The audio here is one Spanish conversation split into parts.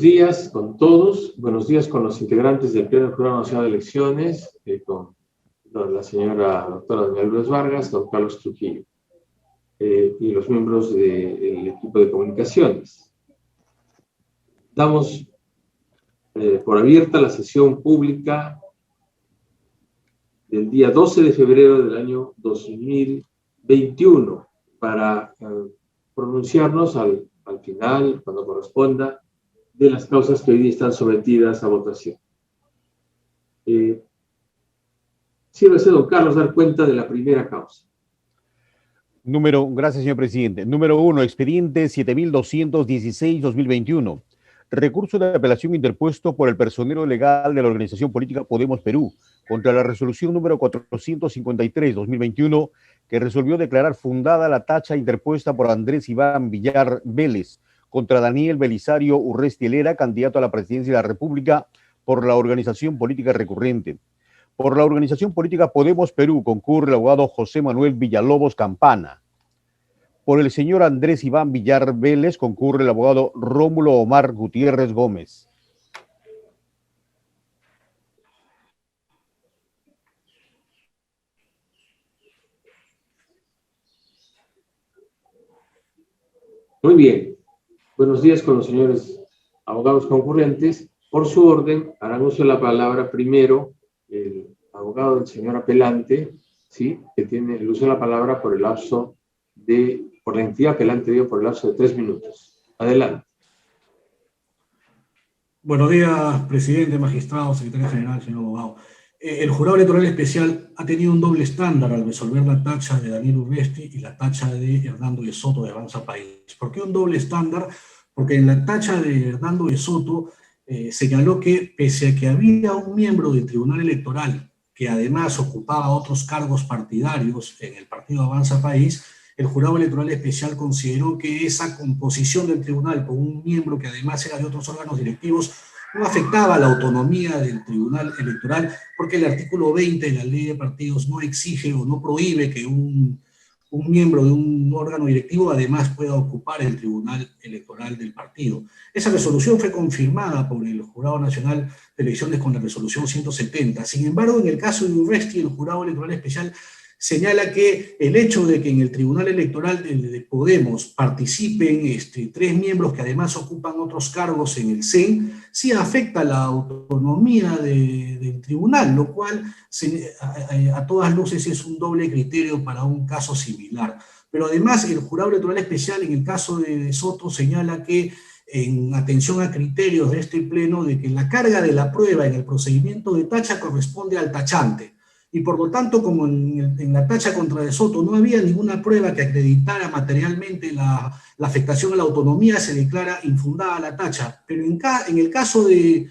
días con todos, buenos días con los integrantes del Pleno del Jurado Nacional de Elecciones, con la señora doctora Daniela López Vargas, don Carlos Trujillo, y los miembros del equipo de comunicaciones. Damos por abierta la sesión pública del día 12 de febrero del año 2021 para pronunciarnos al final, cuando corresponda, de las causas que hoy día están sometidas a votación. Sírvese, don Carlos, dar cuenta de la primera causa. Gracias, señor presidente. Número 1, expediente 7216-2021. Recurso de apelación interpuesto por el personero legal de la organización política Podemos Perú contra la resolución número 453-2021 que resolvió declarar fundada la tacha interpuesta por Andrés Iván Villar Vélez contra Daniel Belisario Urresti Helera, candidato a la presidencia de la República por la organización política recurrente. Por la organización política Podemos Perú concurre el abogado José Manuel Villalobos Campana. Por el señor Andrés Iván Villar Vélez concurre el abogado Rómulo Omar Gutiérrez Gómez. Muy bien. Buenos días con los señores abogados concurrentes. Por su orden, harán uso de la palabra primero el abogado del señor apelante, ¿sí?, que tiene el uso de la palabra por la entidad apelante, por el lapso de 3 minutos. Adelante. Buenos días, presidente, magistrado, secretario general, señor abogado. El jurado electoral especial ha tenido un doble estándar al resolver la tacha de Daniel Urresti y la tacha de Hernando de Soto de Avanza País. ¿Por qué un doble estándar? Porque en la tacha de Hernando de Soto señaló que, pese a que había un miembro del Tribunal Electoral que además ocupaba otros cargos partidarios en el partido Avanza País, el jurado electoral especial consideró que esa composición del tribunal con un miembro que además era de otros órganos directivos no afectaba la autonomía del tribunal electoral, porque el artículo 20 de la ley de partidos no exige o no prohíbe que un miembro de un órgano directivo además pueda ocupar el tribunal electoral del partido. Esa resolución fue confirmada por el Jurado Nacional de Elecciones con la resolución 170. Sin embargo, en el caso de Urresti, el Jurado Electoral Especial señala que el hecho de que en el Tribunal Electoral de Podemos participen 3 miembros que además ocupan otros cargos en el CEN, sí afecta la autonomía del tribunal, lo cual a todas luces es un doble criterio para un caso similar. Pero además el Jurado Electoral Especial en el caso de Soto señala que, en atención a criterios de este pleno, de que la carga de la prueba en el procedimiento de tacha corresponde al tachante. Y por lo tanto, como en la tacha contra De Soto no había ninguna prueba que acreditara materialmente la afectación a la autonomía, se declara infundada la tacha. Pero en el caso de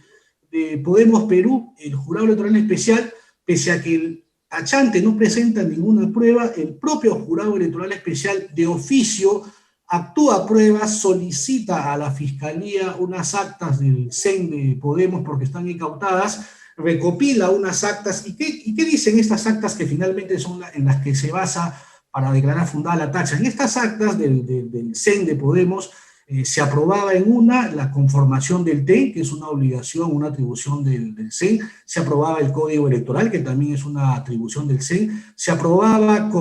Podemos Perú, el Jurado Electoral Especial, pese a que el tachante no presenta ninguna prueba, el propio Jurado Electoral Especial de oficio actúa pruebas, solicita a la Fiscalía unas actas del CEN de Podemos porque están incautadas, recopila unas actas. ¿Y qué dicen estas actas que finalmente son en las que se basa para declarar fundada la tacha? En estas actas del CEN de Podemos se aprobaba en una la conformación del TEN, que es una obligación, una atribución del CEN, se aprobaba el Código Electoral, que también es una atribución del CEN, se aprobaba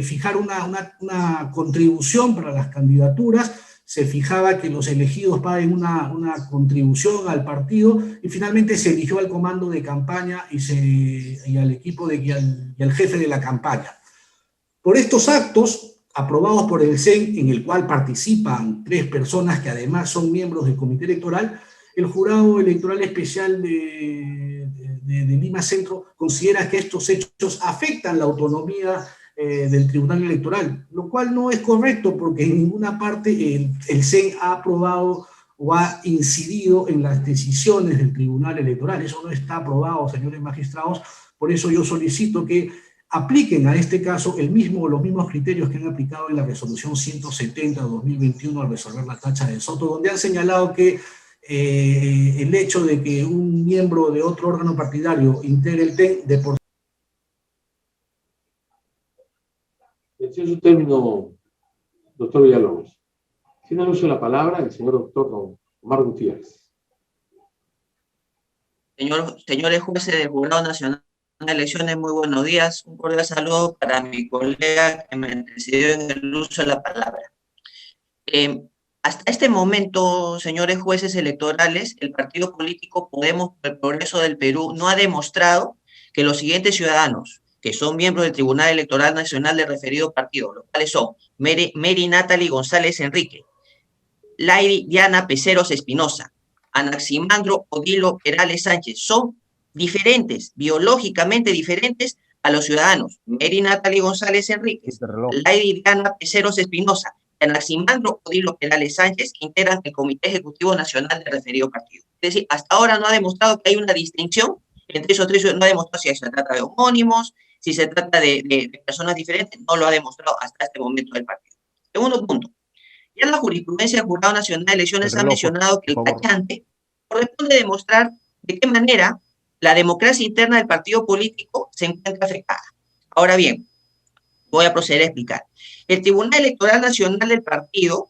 fijar una contribución para las candidaturas, se fijaba que los elegidos paguen una contribución al partido, y finalmente se eligió al comando de campaña y al equipo y al jefe de la campaña. Por estos actos aprobados por el CEN, en el cual participan 3 personas que además son miembros del Comité Electoral, el Jurado Electoral Especial de Lima Centro considera que estos hechos afectan la autonomía del Tribunal Electoral, lo cual no es correcto porque en ninguna parte el CEN ha aprobado o ha incidido en las decisiones del Tribunal Electoral. Eso no está aprobado, señores magistrados. Por eso yo solicito que apliquen a este caso los mismos criterios que han aplicado en la resolución 170 de 2021 al resolver la tacha de Soto, donde han señalado que el hecho de que un miembro de otro órgano partidario integre el TEN de por Ese es su término, doctor Villalobos. Tiene el uso de la palabra el señor doctor don Omar Gutiérrez. señores jueces del Jurado Nacional de Elecciones, muy buenos días. Un cordial saludo para mi colega que me antecedió en el uso de la palabra. Hasta este momento, señores jueces electorales, el partido político Podemos por el Progreso del Perú no ha demostrado que los siguientes ciudadanos, que son miembros del Tribunal Electoral Nacional del referido partido, los cuales son Mary Natalie González Enrique, Lady Diana Peceros Espinosa, Anaximandro Odilo Perales Sánchez, son diferentes, biológicamente diferentes a los ciudadanos Mary Natalie González Enríquez, Lady Diana Peceros Espinosa, Anaximandro Odilo Perales Sánchez, que integran el Comité Ejecutivo Nacional del referido partido. Es decir, hasta ahora no ha demostrado que hay una distinción entre esos tres, no ha demostrado si se trata de homónimos, si se trata de personas diferentes, no lo ha demostrado hasta este momento del partido. Segundo punto. Ya la jurisprudencia del Jurado Nacional de Elecciones ha mencionado que el tachante corresponde demostrar de qué manera la democracia interna del partido político se encuentra afectada. Ahora bien, voy a proceder a explicar. El Tribunal Electoral Nacional del Partido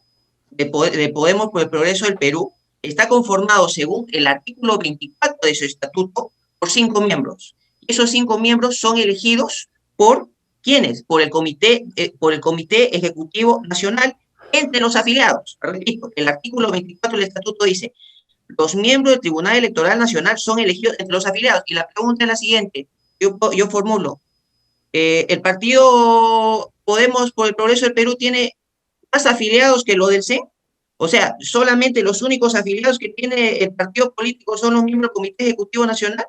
de Podemos por el Progreso del Perú está conformado, según el artículo 24 de su estatuto, por 5 miembros. Y esos 5 miembros son elegidos por ¿quiénes? Por el Comité Ejecutivo Nacional entre los afiliados. Repito, el artículo 24 del estatuto dice: los miembros del Tribunal Electoral Nacional son elegidos entre los afiliados. Y la pregunta es la siguiente, yo formulo, ¿el partido Podemos por el Progreso del Perú tiene más afiliados que lo del CEN? O sea, ¿solamente los únicos afiliados que tiene el partido político son los miembros del Comité Ejecutivo Nacional?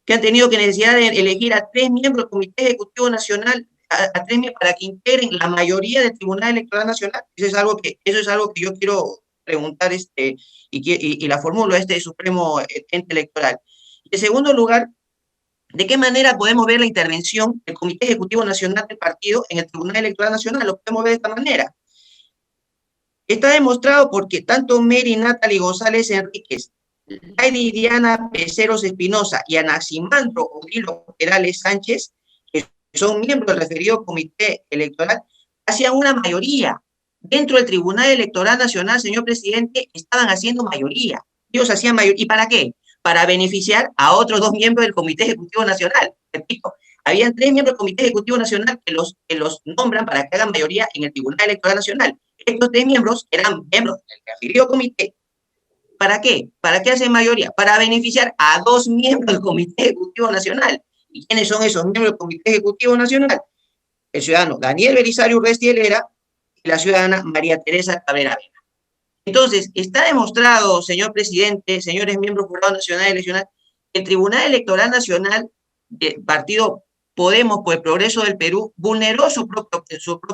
Que han tenido que necesidad de elegir a 3 miembros del Comité Ejecutivo Nacional, a 3 miembros para que integren la mayoría del Tribunal Electoral Nacional. Eso es algo que yo quiero preguntar y la formulo a este Supremo ente electoral. Y en segundo lugar, ¿de qué manera podemos ver la intervención del Comité Ejecutivo Nacional del partido en el Tribunal Electoral Nacional? Lo podemos ver de esta manera. Está demostrado porque tanto Mary Natalie González Enríquez, Lady Diana Peceros Espinosa y Anaximandro Odilo Perales Sánchez, que son miembros del referido Comité Electoral, hacían una mayoría. Dentro del Tribunal Electoral Nacional, señor presidente, estaban haciendo mayoría. Ellos hacían mayoría. ¿Y para qué? Para beneficiar a otros 2 miembros del Comité Ejecutivo Nacional. Repito, habían 3 miembros del Comité Ejecutivo Nacional que los nombran para que hagan mayoría en el Tribunal Electoral Nacional. Estos 3 miembros eran miembros del referido comité. ¿Para qué? ¿Para qué hacen mayoría? Para beneficiar a 2 miembros del Comité Ejecutivo Nacional. ¿Y quiénes son esos miembros del Comité Ejecutivo Nacional? El ciudadano Daniel Belisario Urresti Helera y la ciudadana María Teresa Cabrera Vena. Entonces, está demostrado, señor presidente, señores miembros del Jurado Nacional Electoral, que el Tribunal Electoral Nacional del partido Podemos por el Progreso del Perú vulneró su propio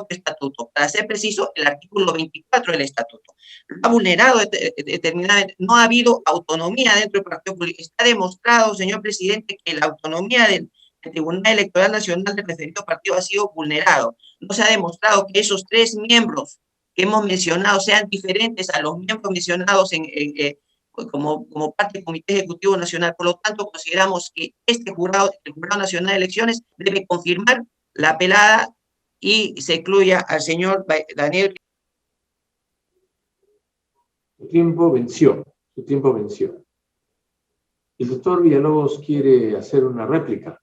estatuto. Para ser preciso, el artículo 24 del estatuto. Lo ha vulnerado determinadamente. No ha habido autonomía dentro del partido político. Está demostrado, señor presidente, que la autonomía del Tribunal Electoral Nacional del referido partido ha sido vulnerado. No se ha demostrado que esos 3 miembros que hemos mencionado sean diferentes a los miembros mencionados como parte del Comité Ejecutivo Nacional. Por lo tanto, consideramos que el Jurado Nacional de Elecciones debe confirmar la apelada y se excluya al señor Daniel. Su tiempo venció. El doctor Villalobos quiere hacer una réplica.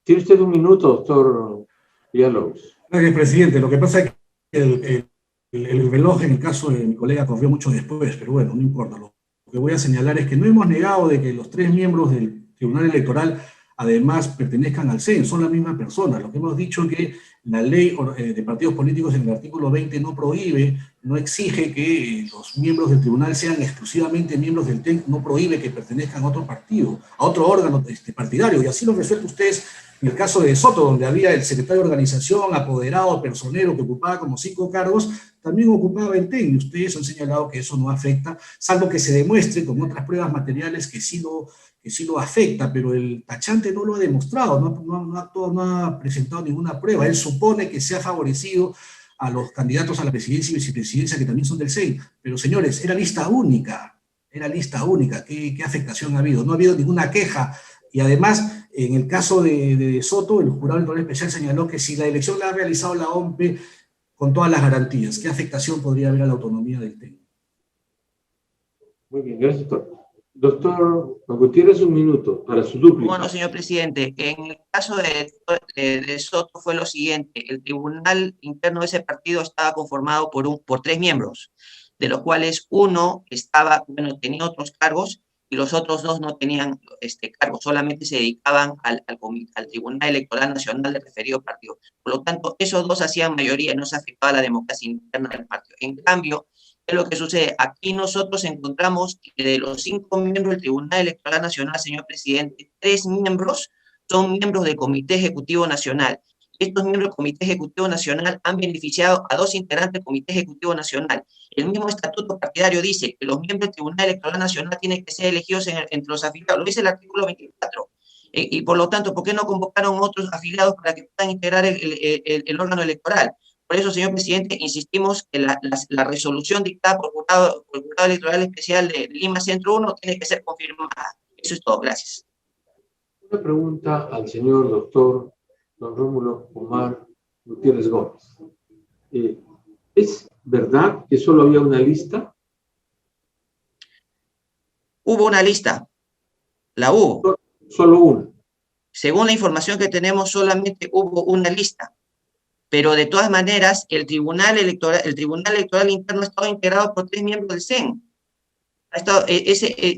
Tiene usted 1 minuto, doctor Villalobos. Gracias, presidente. Lo que pasa es que el reloj en el caso de mi colega corrió mucho después, pero bueno, no importa. Lo que voy a señalar es que no hemos negado de que los 3 miembros del Tribunal Electoral además pertenezcan al CEN, son la misma persona. Lo que hemos dicho es que la ley de partidos políticos en el artículo 20 no prohíbe, no exige que los miembros del tribunal sean exclusivamente miembros del TEN, no prohíbe que pertenezcan a otro partido, a otro órgano partidario, y así lo resuelven ustedes en el caso de Soto, donde había el secretario de organización, apoderado, personero, que ocupaba como 5 cargos, también ocupaba el TEN, y ustedes han señalado que eso no afecta, salvo que se demuestre con otras pruebas materiales que sí lo afecta, pero el tachante no lo ha demostrado, no ha presentado ninguna prueba. Él supone que se ha favorecido a los candidatos a la presidencia y vicepresidencia que también son del CEN, pero señores, era lista única, ¿qué afectación ha habido? No ha habido ninguna queja, y además, en el caso de Soto, el Jurado Electoral Especial señaló que si la elección la ha realizado la OMPE con todas las garantías, ¿qué afectación podría haber a la autonomía del TEN? Muy bien, gracias, doctor. Doctor Gutiérrez, un minuto para su dúplica. Bueno, señor presidente, en el caso de Soto fue lo siguiente: el tribunal interno de ese partido estaba conformado por 3 miembros, de los cuales uno tenía otros cargos y los otros 2 no tenían cargos, solamente se dedicaban al Tribunal Electoral Nacional del referido partido. Por lo tanto, esos 2 hacían mayoría y no se afectaba a la democracia interna del partido. En cambio, ¿qué es lo que sucede? Aquí nosotros encontramos que de los 5 miembros del Tribunal Electoral Nacional, señor presidente, 3 miembros son miembros del Comité Ejecutivo Nacional. Estos miembros del Comité Ejecutivo Nacional han beneficiado a 2 integrantes del Comité Ejecutivo Nacional. El mismo estatuto partidario dice que los miembros del Tribunal Electoral Nacional tienen que ser elegidos entre los afiliados. Lo dice el artículo 24. Y por lo tanto, ¿por qué no convocaron otros afiliados para que puedan integrar el órgano electoral? Por eso, señor presidente, insistimos que la resolución dictada por el Jurado Electoral Especial de Lima Centro 1 tiene que ser confirmada. Eso es todo. Gracias. Una pregunta al señor doctor don Rómulo Omar Gutiérrez Gómez. ¿Es verdad que solo había una lista? Hubo una lista. La hubo. Solo una. Según la información que tenemos, solamente hubo una lista. Pero de todas maneras, el Tribunal Electoral Interno ha estado integrado por 3 miembros del CEN.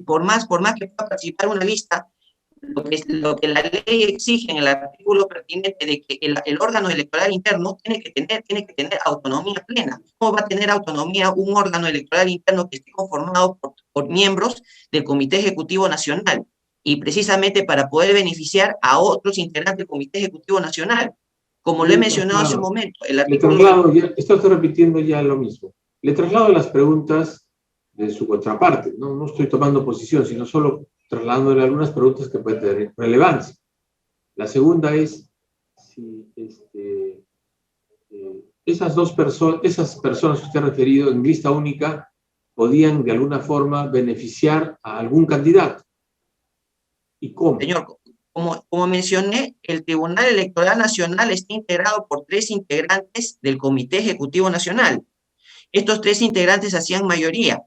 Por más que pueda participar una lista, lo que la ley exige en el artículo pertinente de que el órgano electoral interno tiene que tener autonomía plena. ¿Cómo va a tener autonomía un órgano electoral interno que esté conformado por miembros del Comité Ejecutivo Nacional? Y precisamente para poder beneficiar a otros integrantes del Comité Ejecutivo Nacional. Como lo he mencionado hace un momento, el artículo... Estoy repitiendo ya lo mismo. Le traslado las preguntas de su contraparte. No estoy tomando posición, sino solo trasladándole algunas preguntas que pueden tener relevancia. La segunda es si esas personas que usted ha referido en lista única podían de alguna forma beneficiar a algún candidato. ¿Y cómo? Señor, como mencioné, el Tribunal Electoral Nacional está integrado por 3 integrantes del Comité Ejecutivo Nacional. Estos 3 integrantes hacían mayoría.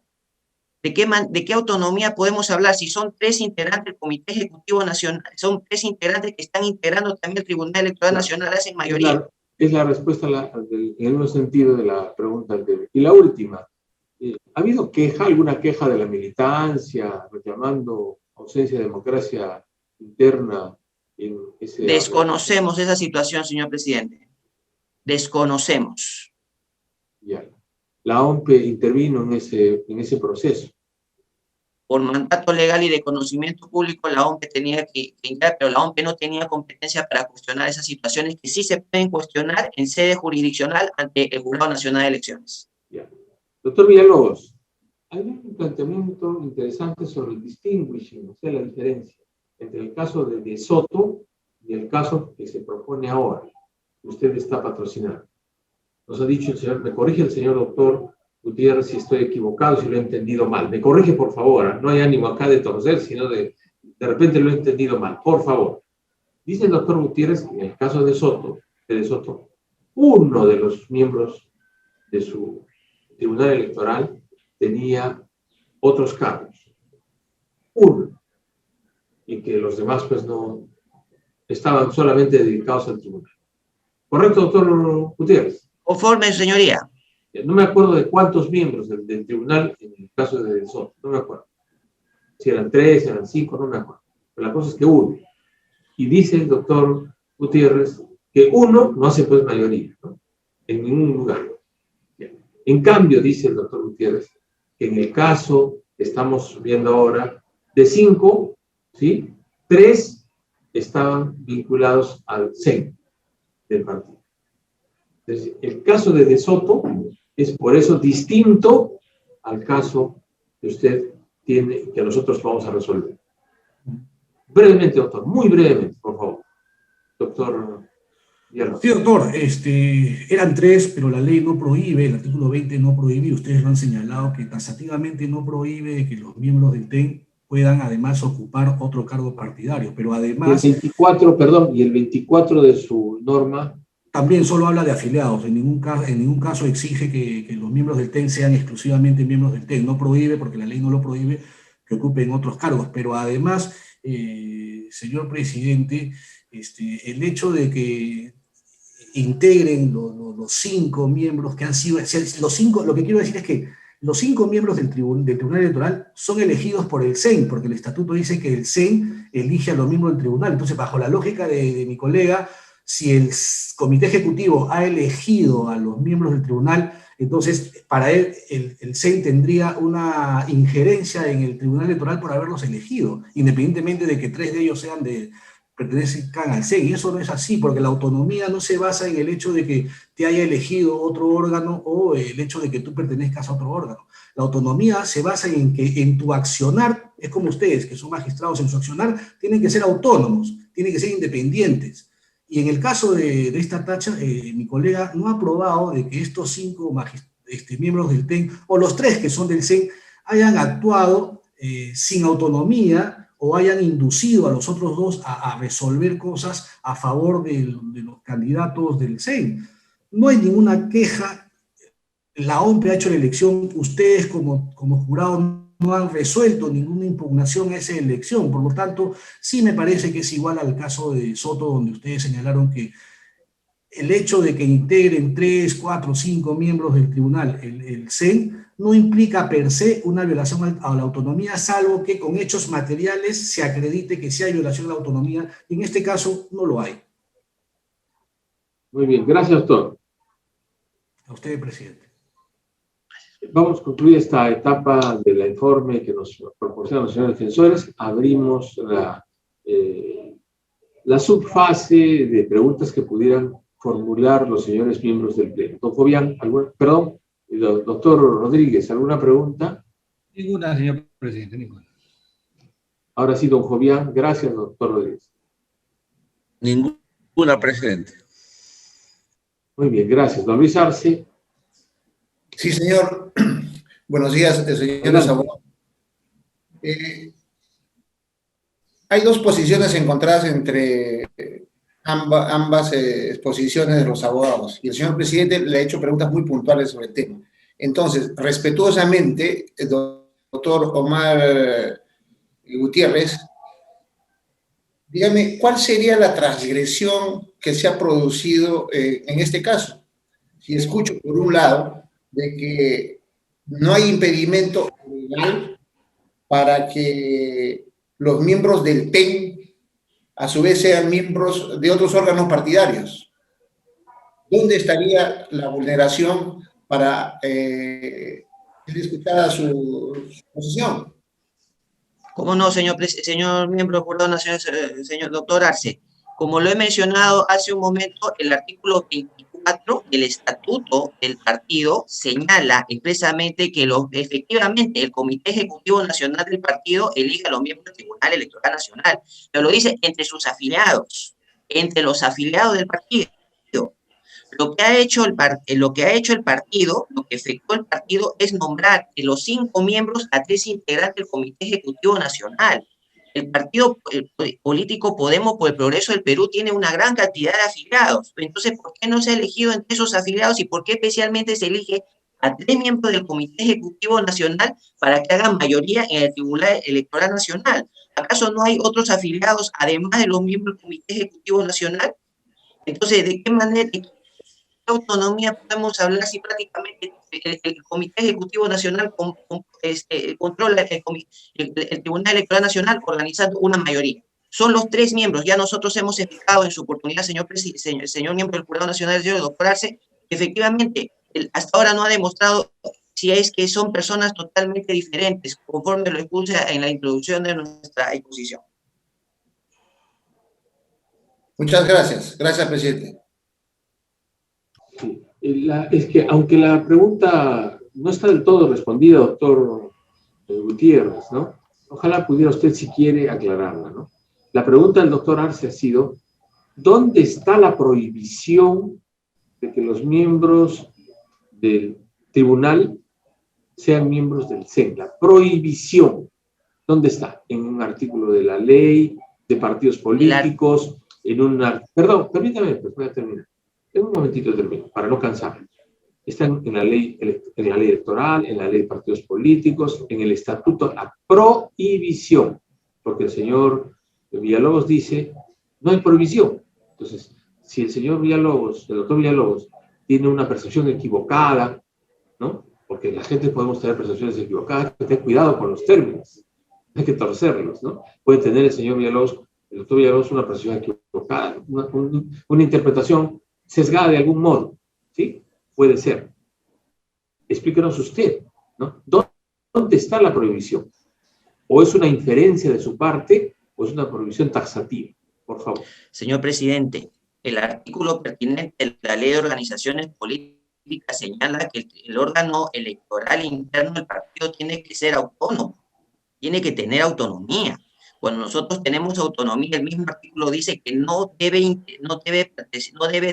¿De qué autonomía podemos hablar si son 3 integrantes del Comité Ejecutivo Nacional? Son 3 integrantes que están integrando también el Tribunal Electoral Nacional, hacen mayoría. Es la respuesta en el mismo sentido de la pregunta anterior. Y la última, ¿ha habido alguna queja de la militancia reclamando ausencia de democracia interna en ese... Desconocemos esa situación, señor presidente. Desconocemos. Ya. La OMPE intervino en ese proceso. Por mandato legal y de conocimiento público, la OMPE tenía que entrar, pero la OMPE no tenía competencia para cuestionar esas situaciones que sí se pueden cuestionar en sede jurisdiccional ante el Jurado Nacional de Elecciones. Ya. Doctor Villalobos, hay un planteamiento interesante sobre el distinguishing, o sea, la diferencia entre el caso de Soto y el caso que se propone ahora, que usted está patrocinando. Nos ha dicho el señor, me corrige el señor doctor Gutiérrez si estoy equivocado, si lo he entendido mal. Me corrige, por favor, no hay ánimo acá de torcer, sino de repente lo he entendido mal, por favor. Dice el doctor Gutiérrez que en el caso de Soto, uno de los miembros de su tribunal electoral tenía otros cargos. Uno. Y que los demás pues no estaban solamente dedicados al tribunal. ¿Correcto, doctor Gutiérrez? Conforme, señoría. No me acuerdo de cuántos miembros del tribunal en el caso de Soto, no me acuerdo. Si eran 3, eran 5, no me acuerdo. Pero la cosa es que uno. Y dice el doctor Gutiérrez que uno no hace pues mayoría, ¿no? En ningún lugar. Bien. En cambio, dice el doctor Gutiérrez, que en el caso que estamos viendo ahora, de 5, ¿sí? 3 estaban vinculados al CEN del partido. Entonces, el caso de Soto es por eso distinto al caso que usted tiene, que nosotros vamos a resolver. Brevemente, doctor, muy brevemente, por favor. Doctor Villalobos. Sí, doctor, eran 3, pero la ley no prohíbe, el artículo 20 no prohíbe, ustedes lo han señalado, que taxativamente no prohíbe que los miembros del TEN puedan además ocupar otro cargo partidario, pero además... Y el 24 de su norma... También solo habla de afiliados, en ningún caso exige que los miembros del TEN sean exclusivamente miembros del TEN, no prohíbe, porque la ley no lo prohíbe, que ocupen otros cargos, pero además, señor presidente, el hecho de que integren los 5 miembros que han sido, los 5, lo que quiero decir es que los 5 miembros del Tribunal Electoral son elegidos por el CEN, porque el estatuto dice que el CEN elige a los miembros del tribunal. Entonces, bajo la lógica de mi colega, si el comité ejecutivo ha elegido a los miembros del tribunal, entonces para él el CEN tendría una injerencia en el Tribunal Electoral por haberlos elegido, independientemente de que 3 de ellos pertenezcan al CEN. Y eso no es así, porque la autonomía no se basa en el hecho de que te haya elegido otro órgano o el hecho de que tú pertenezcas a otro órgano. La autonomía se basa en que en tu accionar, es como ustedes, que son magistrados, en su accionar tienen que ser autónomos, tienen que ser independientes. Y en el caso de esta tacha, mi colega no ha probado de que estos 5 miembros del TEN, o los 3 que son del CEN, hayan actuado sin autonomía o hayan inducido a los otros 2 a resolver cosas a favor de los candidatos del CEN. No hay ninguna queja, la OMPE ha hecho la elección, ustedes como jurado no han resuelto ninguna impugnación a esa elección, por lo tanto, sí me parece que es igual al caso de Soto, donde ustedes señalaron que el hecho de que integren 3, 4, 5 miembros del tribunal el CEN no implica per se una violación a la autonomía, salvo que con hechos materiales se acredite que sí hay violación a la autonomía, y en este caso no lo hay. Muy bien, gracias, doctor. A usted, presidente. Vamos a concluir esta etapa del informe que nos proporcionan los señores defensores. Abrimos la subfase de preguntas que pudieran formular los señores miembros del Pleno. Don Jovián, doctor Rodríguez, ¿alguna pregunta? Ninguna, señor presidente, ninguna. Ahora sí, don Jovián. Gracias, doctor Rodríguez. Ninguna, presidente. Muy bien, gracias. Don Luis Arce. Sí, señor. Buenos días, señores abogados. Hay 2 posiciones encontradas entre ambas exposiciones de los abogados, y el señor presidente le ha hecho preguntas muy puntuales sobre el tema. Entonces, respetuosamente, el doctor Omar Gutiérrez, dígame, ¿cuál sería la transgresión que se ha producido en este caso? Si escucho, por un lado, de que no hay impedimento legal para que los miembros del TEN a su vez sean miembros de otros órganos partidarios. ¿Dónde estaría la vulneración para ser escuchada su posición? ¿Cómo no, señor miembro del Jurado Nacional, señor doctor Arce? Como lo he mencionado hace un momento, el artículo 24 del Estatuto del partido señala expresamente que efectivamente el Comité Ejecutivo Nacional del partido elige a los miembros del Tribunal Electoral Nacional, pero lo dice entre sus afiliados, entre los afiliados del partido. Lo que ha hecho el partido, lo que efectuó el partido es nombrar de los 5 miembros a 3 integrantes del Comité Ejecutivo Nacional. El partido político Podemos por el Progreso del Perú tiene una gran cantidad de afiliados. Entonces, ¿por qué no se ha elegido entre esos afiliados y por qué especialmente se elige a 3 miembros del Comité Ejecutivo Nacional para que hagan mayoría en el Tribunal Electoral Nacional? ¿Acaso no hay otros afiliados, además de los miembros del Comité Ejecutivo Nacional? Entonces, ¿de qué manera, de qué autonomía podemos hablar si prácticamente el Comité Ejecutivo Nacional controla el Tribunal Electoral Nacional organizando una mayoría? Son los 3 miembros. Ya nosotros hemos explicado en su oportunidad, señor miembro del Jurado Nacional, el señor doctor Arce, que efectivamente hasta ahora no ha demostrado si es que son personas totalmente diferentes, conforme lo expuso en la introducción de nuestra exposición. Muchas gracias. Gracias, presidente. Sí. Es que aunque la pregunta no está del todo respondida, doctor Gutiérrez, ¿no? Ojalá pudiera usted, si quiere, aclararla, ¿no? La pregunta del doctor Arce ha sido, ¿dónde está la prohibición de que los miembros del tribunal sean miembros del CEN? La prohibición, ¿dónde está? ¿En un artículo de la ley, de partidos políticos, en una... Perdón, permítame, pues voy a terminar. En un momentito termino, para no cansarme. Están en la ley electoral, en la ley de partidos políticos, en el estatuto, la prohibición, porque el señor Villalobos dice, no hay prohibición. Entonces, si el señor Villalobos, el doctor Villalobos, tiene una percepción equivocada, ¿no? Porque la gente podemos tener percepciones equivocadas, hay que tener cuidado con los términos, hay que torcerlos, ¿no? Puede tener el señor Villalobos, el doctor Villalobos, una percepción equivocada, una interpretación sesgada de algún modo, ¿sí? Puede ser. Explíquenos usted, ¿no? ¿Dónde está la prohibición? ¿O es una inferencia de su parte o es una prohibición taxativa? Por favor. Señor presidente, el artículo pertinente de la Ley de Organizaciones Políticas señala que el órgano electoral interno del partido tiene que ser autónomo, tiene que tener autonomía. Cuando nosotros tenemos autonomía, el mismo artículo dice que no debe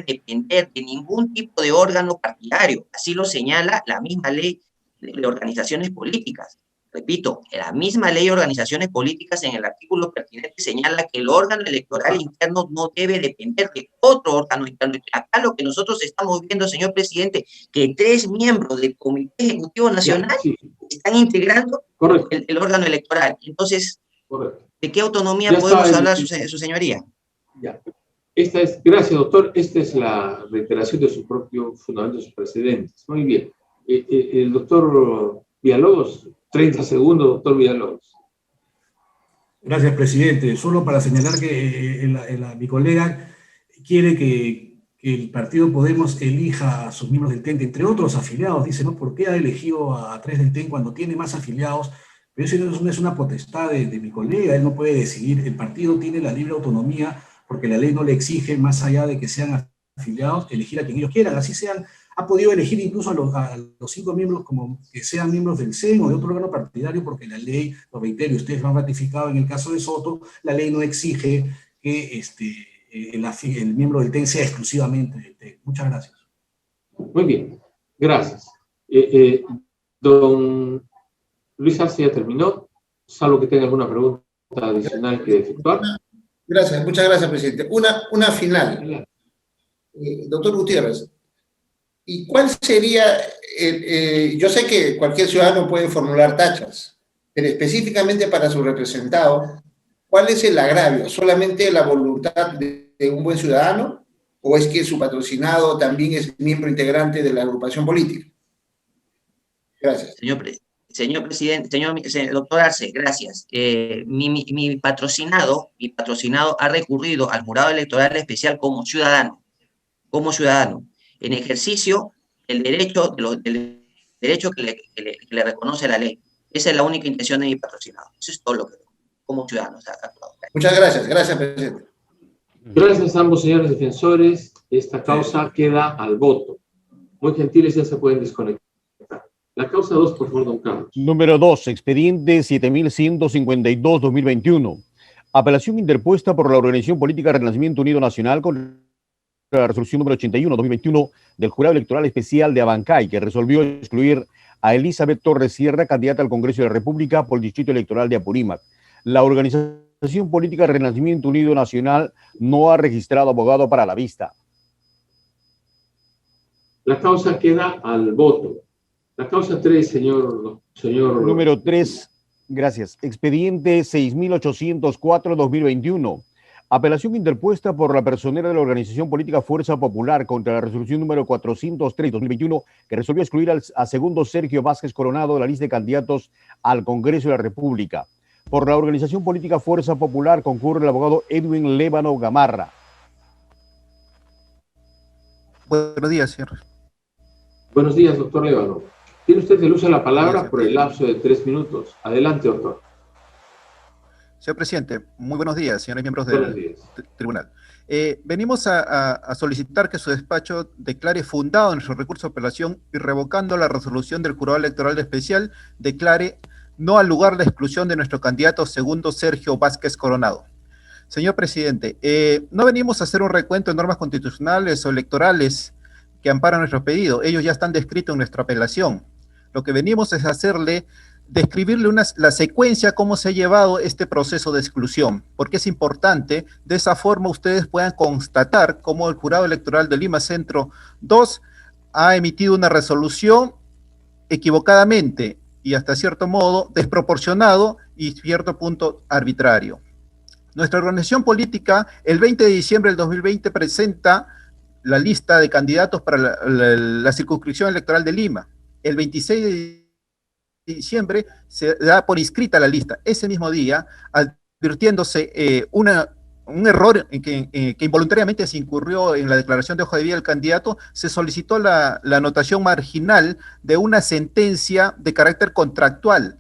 depender de ningún tipo de órgano partidario. Así lo señala la misma ley de organizaciones políticas. Repito, la misma ley de organizaciones políticas en el artículo pertinente señala que el órgano electoral interno no debe depender de otro órgano interno. Acá lo que nosotros estamos viendo, señor presidente, que 3 miembros del Comité Ejecutivo Nacional están integrando el órgano electoral. Entonces, ¿de qué autonomía podemos hablar, su señoría? Ya. Gracias, doctor. Esta es la reiteración de su propio fundamento de sus precedentes. Muy bien. El doctor Villalobos, 30 segundos, doctor Villalobos. Gracias, presidente. Solo para señalar que mi colega quiere que el partido Podemos elija a sus miembros del TEN, entre otros afiliados. Dice, ¿no? ¿Por qué ha elegido a 3 del TEN cuando tiene más afiliados? Pero eso no es una potestad de mi colega, él no puede decidir. El partido tiene la libre autonomía porque la ley no le exige, más allá de que sean afiliados, elegir a quien ellos quieran. Así ha podido elegir incluso a los 5 miembros como que sean miembros del CEN o de otro órgano partidario, porque la ley, lo reitero, ustedes lo han ratificado en el caso de Soto, la ley no exige que el miembro del TEN sea exclusivamente del TEN. Muchas gracias. Muy bien, gracias. Don Luis Arce ya terminó, salvo que tenga alguna pregunta adicional que efectuar. Gracias, muchas gracias, presidente. Una final. Doctor Gutiérrez, ¿y cuál sería, yo sé que cualquier ciudadano puede formular tachas, pero específicamente para su representado, ¿cuál es el agravio? ¿Solamente la voluntad de un buen ciudadano o es que su patrocinado también es miembro integrante de la agrupación política? Gracias. Señor presidente, doctor Arce, gracias. Mi patrocinado ha recurrido al jurado electoral especial como ciudadano, en ejercicio del derecho que le reconoce la ley. Esa es la única intención de mi patrocinado. Eso es todo lo que como ciudadano ha actuado. Muchas gracias, presidente. Gracias a ambos señores defensores. Esta causa queda al voto. Muy gentiles, ya se pueden desconectar. La causa 2, por favor, don Carlos. Número 2, expediente 7152-2021. Apelación interpuesta por la organización política Renacimiento Unido Nacional con la resolución número 81-2021 del Jurado Electoral Especial de Abancay, que resolvió excluir a Elizabeth Torres Sierra, candidata al Congreso de la República por el Distrito Electoral de Apurímac. La organización política Renacimiento Unido Nacional no ha registrado abogado para la vista. La causa queda al voto. La causa 3, señor. Número 3, gracias. Expediente 6804-2021. Apelación interpuesta por la personera de la organización política Fuerza Popular contra la resolución número 403-2021 que resolvió excluir a segundo Sergio Vázquez Coronado de la lista de candidatos al Congreso de la República. Por la organización política Fuerza Popular concurre el abogado Edwin Lévano Gamarra. Buenos días, señor. Buenos días, doctor Lévano. Tiene usted el uso de la palabra por el lapso de 3 minutos. Adelante, doctor. Señor presidente, muy buenos días, señores miembros del tribunal. Venimos a solicitar que su despacho declare fundado nuestro recurso de apelación y revocando la resolución del Jurado Electoral Especial, declare no al lugar la exclusión de nuestro candidato segundo Sergio Vázquez Coronado. Señor presidente, no venimos a hacer un recuento de normas constitucionales o electorales que amparan nuestro pedido. Ellos ya están descritos en nuestra apelación. Lo que venimos es describirle la secuencia, cómo se ha llevado este proceso de exclusión, porque es importante, de esa forma ustedes puedan constatar cómo el Jurado Electoral de Lima Centro 2 ha emitido una resolución equivocadamente y hasta cierto modo desproporcionado y cierto punto arbitrario. Nuestra organización política, el 20 de diciembre del 2020, presenta la lista de candidatos para la circunscripción electoral de Lima. El 26 de diciembre se da por inscrita la lista. Ese mismo día, advirtiéndose un error en que involuntariamente se incurrió en la declaración de hoja de vida del candidato, se solicitó la anotación marginal de una sentencia de carácter contractual,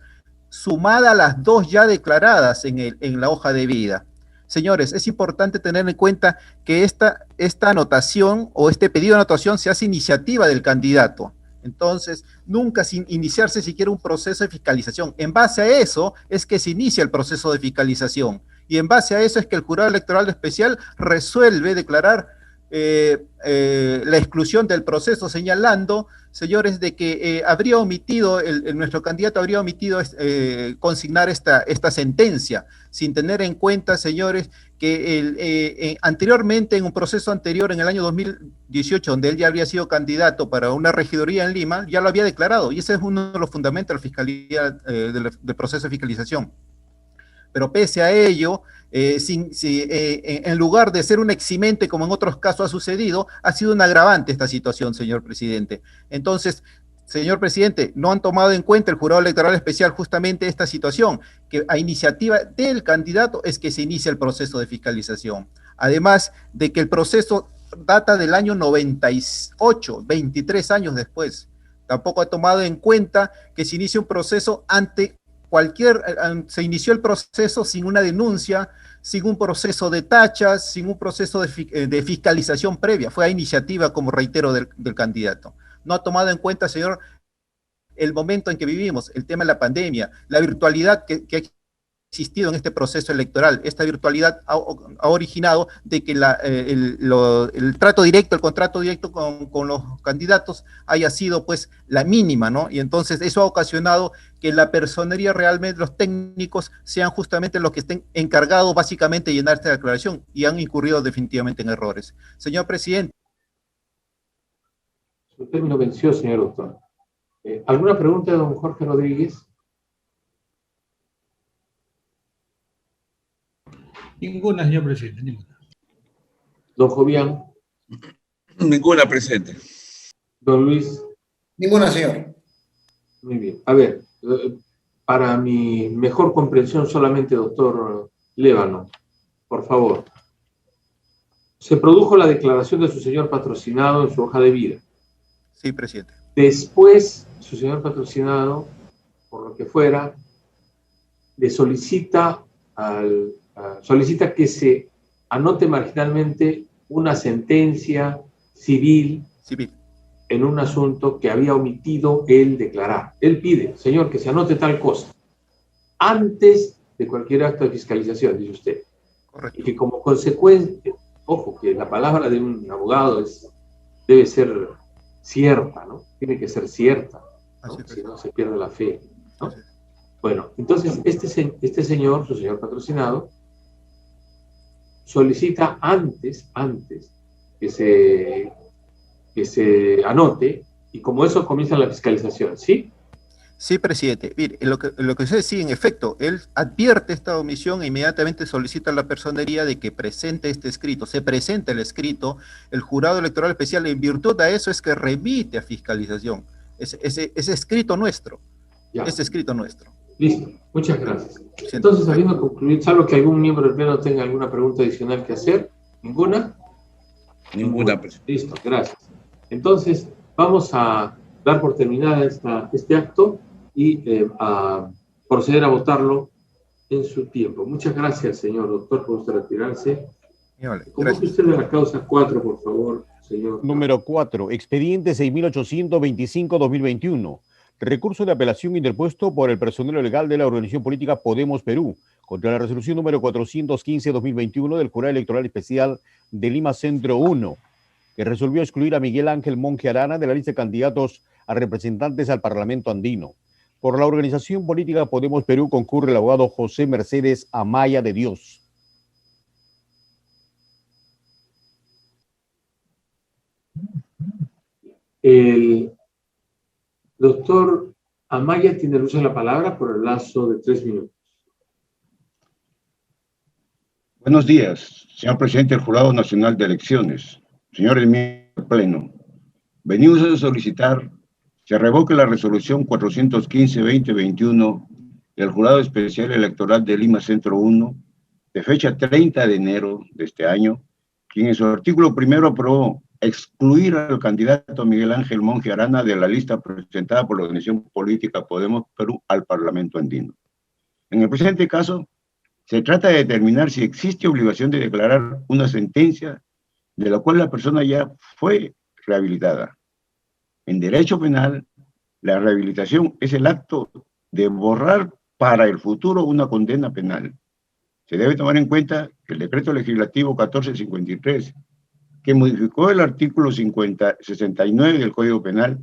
sumada a las dos ya declaradas en la hoja de vida. Señores, es importante tener en cuenta que esta anotación o este pedido de anotación se hace iniciativa del candidato. Entonces, nunca sin iniciarse siquiera un proceso de fiscalización. En base a eso es que se inicia el proceso de fiscalización. Y en base a eso es que el jurado electoral especial resuelve declarar la exclusión del proceso, señalando, señores, de que habría omitido, nuestro candidato habría omitido consignar esta sentencia, sin tener en cuenta, señores, que anteriormente, en un proceso anterior, en el año 2018, donde él ya había sido candidato para una regiduría en Lima, ya lo había declarado, y ese es uno de los fundamentos de la fiscalía, del proceso de fiscalización. Pero pese a ello, en lugar de ser un eximente, como en otros casos ha sucedido, ha sido un agravante esta situación, señor presidente. Entonces, señor presidente, no han tomado en cuenta el jurado electoral especial justamente esta situación, que a iniciativa del candidato es que se inicia el proceso de fiscalización. Además de que el proceso data del año 98, 23 años después. Tampoco ha tomado en cuenta que se inicia un proceso se inició el proceso sin una denuncia, sin un proceso de tachas, sin un proceso de fiscalización previa. Fue a iniciativa, como reitero, del candidato. No ha tomado en cuenta, señor, el momento en que vivimos, el tema de la pandemia, la virtualidad que ha existido en este proceso electoral. Esta virtualidad ha originado de que el trato directo, el contrato directo con los candidatos haya sido pues la mínima, ¿no? Y entonces eso ha ocasionado que la personería realmente, los técnicos, sean justamente los que estén encargados básicamente de llenar esta declaración y han incurrido definitivamente en errores. Señor presidente. Su término venció, señor doctor. ¿Alguna pregunta de don Jorge Rodríguez? Ninguna, señor presidente, ninguna. Don Jovián. Ninguna, presidente. Don Luis. Ninguna, señor. Muy bien. A ver, para mi mejor comprensión solamente, doctor Lévano, por favor. Se produjo la declaración de su señor patrocinado en su hoja de vida. Sí, presidente. Después, su señor patrocinado, por lo que fuera, le solicita que se anote marginalmente una sentencia civil en un asunto que había omitido él declarar. Él pide, señor, que se anote tal cosa antes de cualquier acto de fiscalización, dice usted. Correcto. Y que como consecuencia, ojo, que la palabra de un abogado debe ser cierta, ¿no? Tiene que ser cierta, ¿no? Si no se pierde la fe, ¿no? Bueno, entonces este señor, su señor patrocinado, solicita antes que se anote, y como eso comienza la fiscalización, ¿sí? Sí, presidente. Mire, lo que sucede, sí, en efecto, él advierte esta omisión e inmediatamente solicita a la personería de que presente este escrito. Se presenta el escrito, el jurado electoral especial, en virtud de eso, es que remite a fiscalización. Ese escrito nuestro. Ya. Ese escrito nuestro. Listo, muchas gracias. Entonces, habiendo concluido, salvo que algún miembro del Pleno tenga alguna pregunta adicional que hacer, ¿ninguna? Ninguna, presidente. Listo, gracias. Entonces, vamos a dar por terminada este acto y a proceder a votarlo en su tiempo. Muchas gracias, señor doctor, por usted retirarse. Convoque usted de la causa 4, por favor, señor. Número 4, expediente 6825-2021. Recurso de apelación interpuesto por el personal legal de la organización política Podemos Perú contra la resolución número 415-2021 del Jurado Electoral Especial de Lima Centro 1, que resolvió excluir a Miguel Ángel Monge Arana de la lista de candidatos a representantes al Parlamento andino. Por la organización política Podemos Perú concurre el abogado José Mercedes Amaya de Dios. El doctor Amaya tiene el uso de la palabra por el lazo de 3 minutos. Buenos días, señor presidente del Jurado Nacional de Elecciones, señores miembros del Pleno. Venimos a solicitar se revoque la resolución 415-2021 del Jurado Especial Electoral de Lima Centro 1, de fecha 30 de enero de este año, quien en su artículo primero aprobó excluir al candidato Miguel Ángel Monge Arana de la lista presentada por la organización política Podemos Perú al Parlamento Andino. En el presente caso, se trata de determinar si existe obligación de declarar una sentencia de la cual la persona ya fue rehabilitada. En derecho penal, la rehabilitación es el acto de borrar para el futuro una condena penal. Se debe tomar en cuenta que el decreto legislativo 1453, que modificó el artículo 69 del Código Penal,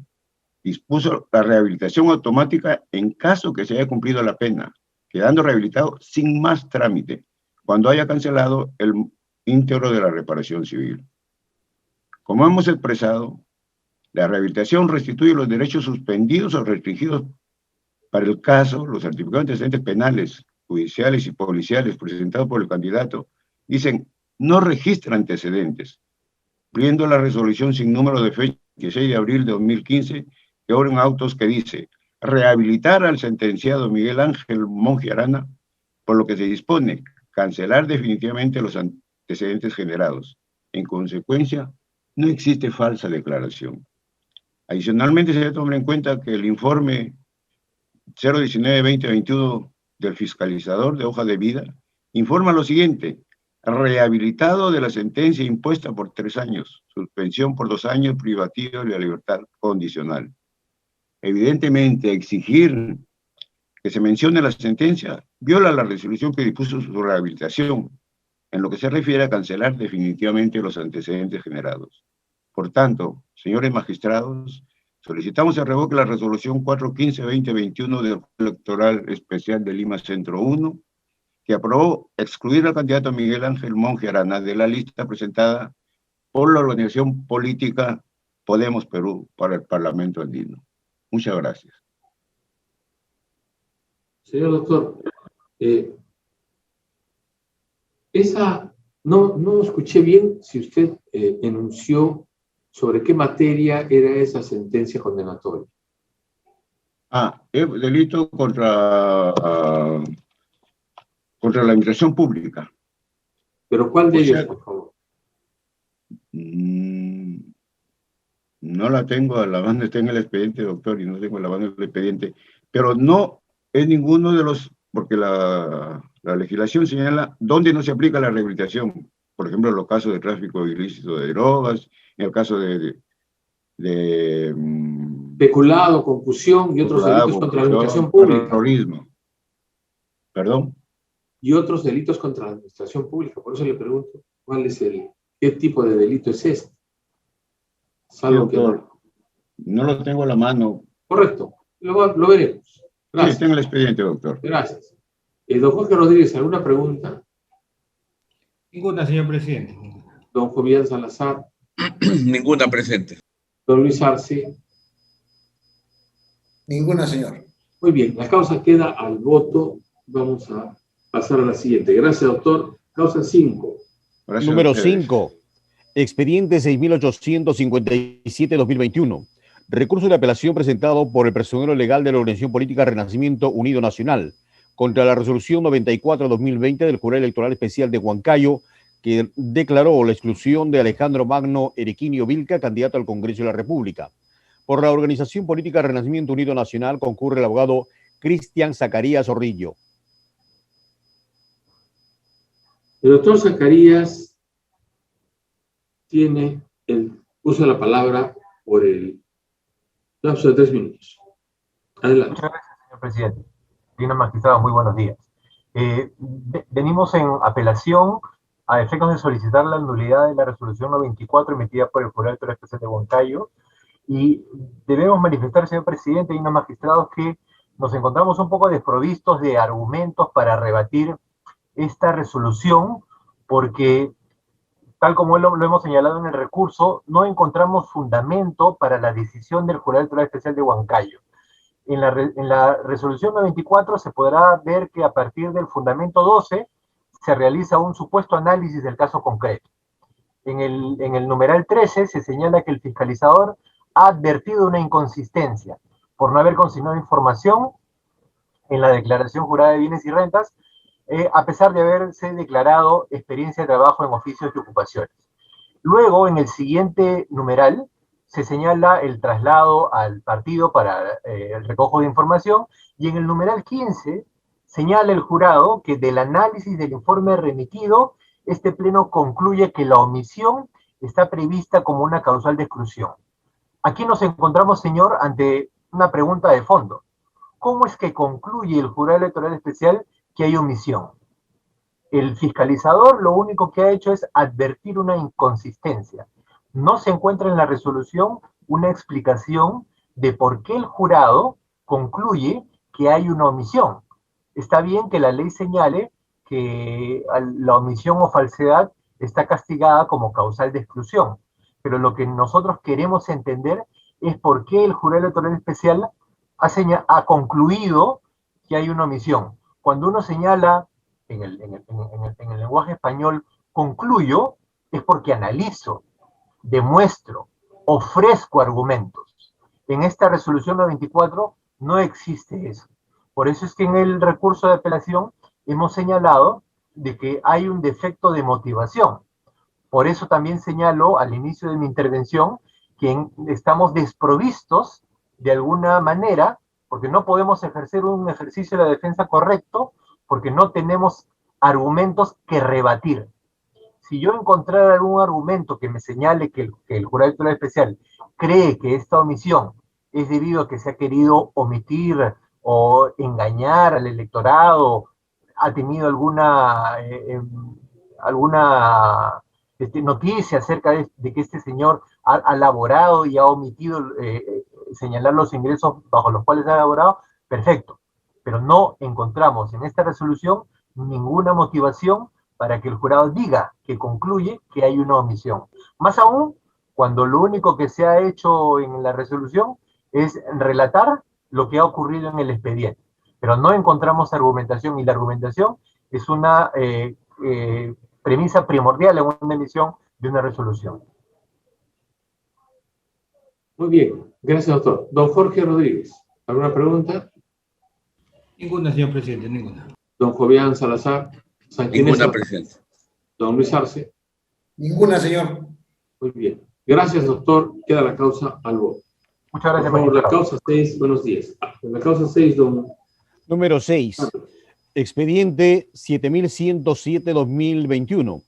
dispuso la rehabilitación automática en caso que se haya cumplido la pena, quedando rehabilitado sin más trámite, cuando haya cancelado el íntegro de la reparación civil. Como hemos expresado, la rehabilitación restituye los derechos suspendidos o restringidos para el caso, los certificados de antecedentes penales, judiciales y policiales presentados por el candidato, dicen, no registra antecedentes, cumpliendo la resolución sin número de fecha 16 de abril de 2015, que obra en autos que dice, rehabilitar al sentenciado Miguel Ángel Monge Arana, por lo que se dispone cancelar definitivamente los antecedentes generados. En consecuencia, no existe falsa declaración. Adicionalmente, se debe tomar en cuenta que el informe 019-2021 del fiscalizador de hoja de vida informa lo siguiente: rehabilitado de la sentencia impuesta por 3 años, suspensión por 2 años, privativa de la libertad condicional. Evidentemente, exigir que se mencione la sentencia viola la resolución que dispuso su rehabilitación, en lo que se refiere a cancelar definitivamente los antecedentes generados. Por tanto, señores magistrados, solicitamos se revoque la resolución 415-2021 del Jurado Electoral Especial de Lima Centro 1, que aprobó excluir al candidato Miguel Ángel Monge Arana de la lista presentada por la organización política Podemos Perú para el Parlamento Andino. Muchas gracias. Señor doctor, no escuché bien si usted enunció sobre qué materia era esa sentencia condenatoria. Delito contra la administración pública. ¿Pero cuál de ellos, por favor? No la tengo a la mano, está en el expediente, doctor, y no tengo a la mano el expediente, pero no es ninguno de los, porque la legislación señala dónde no se aplica la rehabilitación. Por ejemplo, en los casos de tráfico ilícito de drogas, en el caso de peculado, concusión y otros delitos contra la administración pública. Terrorismo. ¿Perdón? Y otros delitos contra la administración pública. Por eso le pregunto, ¿qué tipo de delito es este? Salvo sí, doctor, que no lo tengo a la mano. Correcto, lo veremos. Gracias. Sí, tengo el expediente, doctor. Gracias. Don Jorge Rodríguez, ¿alguna pregunta? Ninguna, señor presidente. Don Jovian Salazar. Ninguna, presente. Don Luis Arce. Ninguna, señor. Muy bien, la causa queda al voto. Vamos a pasar a la siguiente. Gracias, doctor. Causa 5. Número 5. Expediente 6.857-2021. Recurso de apelación presentado por el personero legal de la Organización Política Renacimiento Unido Nacional contra la resolución 94-2020 del Jurado Electoral Especial de Huancayo, que declaró la exclusión de Alejandro Magno Erequinio Vilca, candidato al Congreso de la República. Por la Organización Política Renacimiento Unido Nacional concurre el abogado Cristian Zacarías Zorrillo. El doctor Zacarías tiene el uso de la palabra por el lapso de 3 minutos. Adelante. Muchas gracias, señor presidente. Señor magistrado, muy buenos días. Venimos en apelación a efectos de solicitar la nulidad de la resolución 94 emitida por el Jurado Electoral Especial de Huancayo, y debemos manifestar, señor presidente y señores magistrados, que nos encontramos un poco desprovistos de argumentos para rebatir esta resolución, porque tal como lo hemos señalado en el recurso, no encontramos fundamento para la decisión del Jurado Electoral Especial de Huancayo. En la resolución 94 se podrá ver que a partir del fundamento 12 se realiza un supuesto análisis del caso concreto. En el numeral 13 se señala que el fiscalizador ha advertido una inconsistencia por no haber consignado información en la declaración jurada de bienes y rentas, a pesar de haberse declarado experiencia de trabajo en oficios y ocupaciones. Luego, en el siguiente numeral, se señala el traslado al partido para el recojo de información, y en el numeral 15 señala el jurado que del análisis del informe remitido, este pleno concluye que la omisión está prevista como una causal de exclusión. Aquí nos encontramos, señor, ante una pregunta de fondo. ¿Cómo es que concluye el Jurado Electoral Especial que hay omisión? El fiscalizador lo único que ha hecho es advertir una inconsistencia. No se encuentra en la resolución una explicación de por qué el jurado concluye que hay una omisión. Está bien que la ley señale que la omisión o falsedad está castigada como causal de exclusión, pero lo que nosotros queremos entender es por qué el Jurado Electoral Especial ha concluido que hay una omisión. Cuando uno señala en el lenguaje español concluyo, es porque analizo, demuestro, ofrezco argumentos. En esta resolución 94 no existe eso. Por eso es que en el recurso de apelación hemos señalado de que hay un defecto de motivación. Por eso también señalo al inicio de mi intervención que estamos desprovistos de alguna manera, porque no podemos ejercer un ejercicio de la defensa correcto, porque no tenemos argumentos que rebatir. Si yo encontrara algún argumento que me señale que el Jurado Electoral Especial cree que esta omisión es debido a que se ha querido omitir o engañar al electorado, ha tenido alguna noticia acerca de que este señor ha laborado y ha omitido señalar los ingresos bajo los cuales ha laborado, perfecto. Pero no encontramos en esta resolución ninguna motivación para que el jurado diga que concluye que hay una omisión. Más aún, cuando lo único que se ha hecho en la resolución es relatar lo que ha ocurrido en el expediente. Pero no encontramos argumentación, y la argumentación es una premisa primordial en una emisión de una resolución. Muy bien, gracias, doctor. Don Jorge Rodríguez, ¿alguna pregunta? Ninguna, señor presidente, ninguna. Don Jovián Salazar. Ninguna, presidente. Don Luis Arce. Ninguna, señor. Muy bien. Gracias, doctor. Queda la causa al voto. Muchas gracias, por favor, la causa 6, buenos días. La causa 6, don... Número 6. Expediente 7107-2021.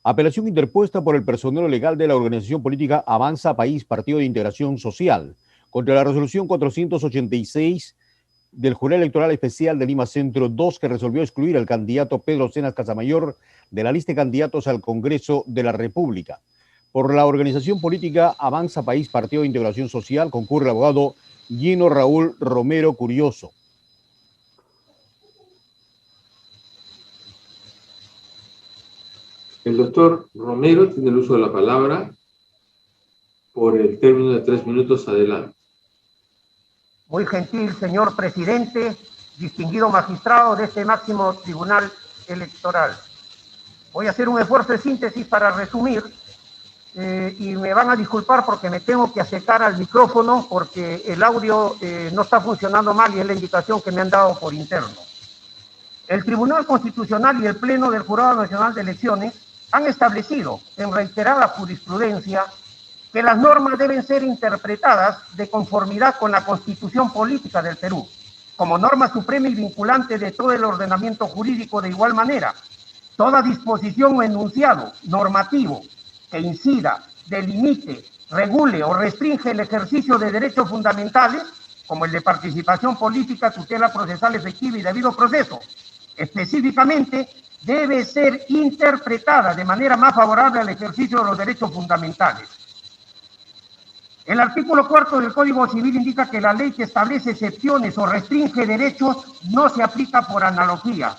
Apelación interpuesta por el personal legal de la organización política Avanza País, Partido de Integración Social, contra la resolución 486 del Jurado Electoral Especial de Lima Centro 2, que resolvió excluir al candidato Pedro Cenas Casamayor de la lista de candidatos al Congreso de la República. Por la organización política Avanza País, Partido de Integración Social, concurre el abogado Gino Raúl Romero Curioso. El doctor Romero tiene el uso de la palabra por el término de 3 minutos. Adelante. Muy gentil señor presidente, distinguido magistrado de este máximo tribunal electoral. Voy a hacer un esfuerzo de síntesis para resumir y me van a disculpar porque me tengo que acercar al micrófono porque el audio no está funcionando mal y es la indicación que me han dado por interno. El Tribunal Constitucional y el Pleno del Jurado Nacional de Elecciones han establecido en reiterada jurisprudencia que las normas deben ser interpretadas de conformidad con la Constitución Política del Perú, como norma suprema y vinculante de todo el ordenamiento jurídico. De igual manera, toda disposición o enunciado normativo que incida, delimite, regule o restringe el ejercicio de derechos fundamentales, como el de participación política, tutela procesal efectiva y debido proceso, específicamente debe ser interpretada de manera más favorable al ejercicio de los derechos fundamentales. El artículo 4 del Código Civil indica que la ley que establece excepciones o restringe derechos no se aplica por analogía.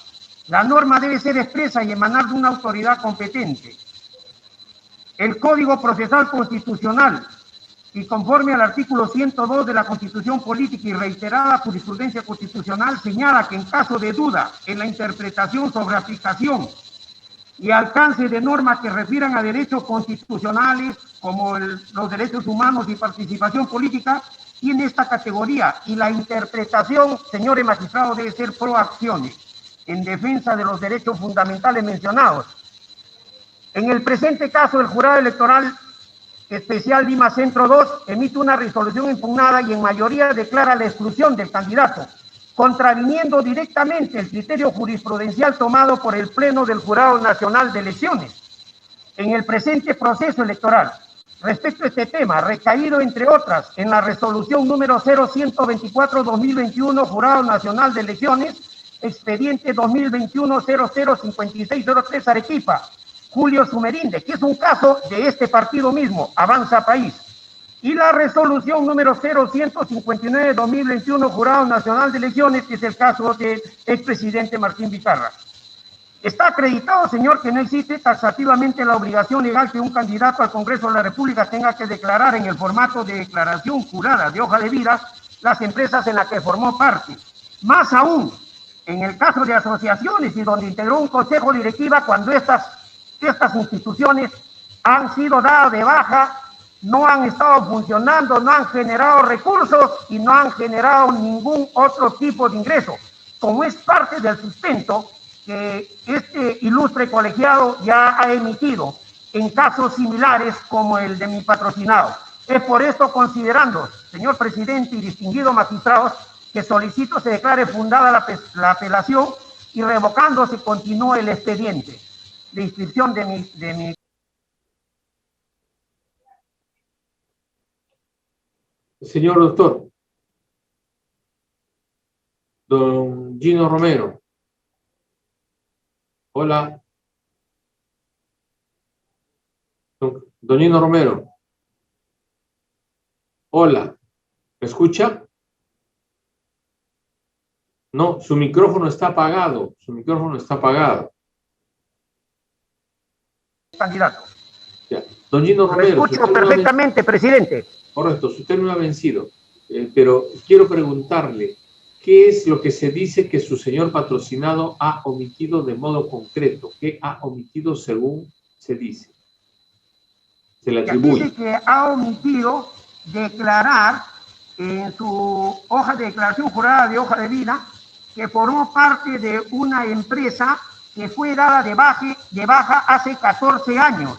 La norma debe ser expresa y emanar de una autoridad competente. el Código Procesal Constitucional y conforme al artículo 102 de la Constitución Política y reiterada jurisprudencia constitucional señala que en caso de duda en la interpretación sobre aplicación y alcance de normas que refieran a derechos constitucionales como los derechos humanos y participación política, tiene esta categoría y la interpretación, señores magistrados, debe ser pro acciones en defensa de los derechos fundamentales mencionados. En el presente caso, el Jurado Electoral Especial Lima Centro 2 emite una resolución impugnada y en mayoría declara la exclusión del candidato, contraviniendo directamente el criterio jurisprudencial tomado por el Pleno del Jurado Nacional de Elecciones en el presente proceso electoral. Respecto a este tema, recaído entre otras en la resolución número 0124-2021, Jurado Nacional de Elecciones, expediente 2021-005603 Arequipa, Julio Sumerinde, que es un caso de este partido mismo, Avanza País, y la resolución número 0159-2021, Jurado Nacional de Elecciones, que es el caso del expresidente Martín Vizcarra. Está acreditado, señor, que no existe taxativamente la obligación legal que un candidato al Congreso de la República tenga que declarar en el formato de declaración jurada de hoja de vida las empresas en las que formó parte. Más aún, en el caso de asociaciones y donde integró un consejo directiva cuando estas instituciones han sido dadas de baja, no han estado funcionando, no han generado recursos y no han generado ningún otro tipo de ingreso, como es parte del sustento que este ilustre colegiado ya ha emitido en casos similares como el de mi patrocinado. Es por esto, considerando, señor presidente y distinguidos magistrados, que solicito se declare fundada la apelación y revocando se continúe el expediente de inscripción de mi... Señor doctor, don Gino Romero. Hola. Don Gino Romero. Hola. ¿Me escucha? No, su micrófono está apagado. Su micrófono está apagado. Candidato. Ya. Don Gino Romero. Lo escucho perfectamente, presidente. Correcto, su término ha vencido. Pero quiero preguntarle, ¿qué es lo que se dice que su señor patrocinado ha omitido de modo concreto? ¿Qué ha omitido según se dice? Se le atribuye. Dice que ha omitido declarar en su hoja de declaración jurada de hoja de vida que formó parte de una empresa que fue dada de baja hace 14 años,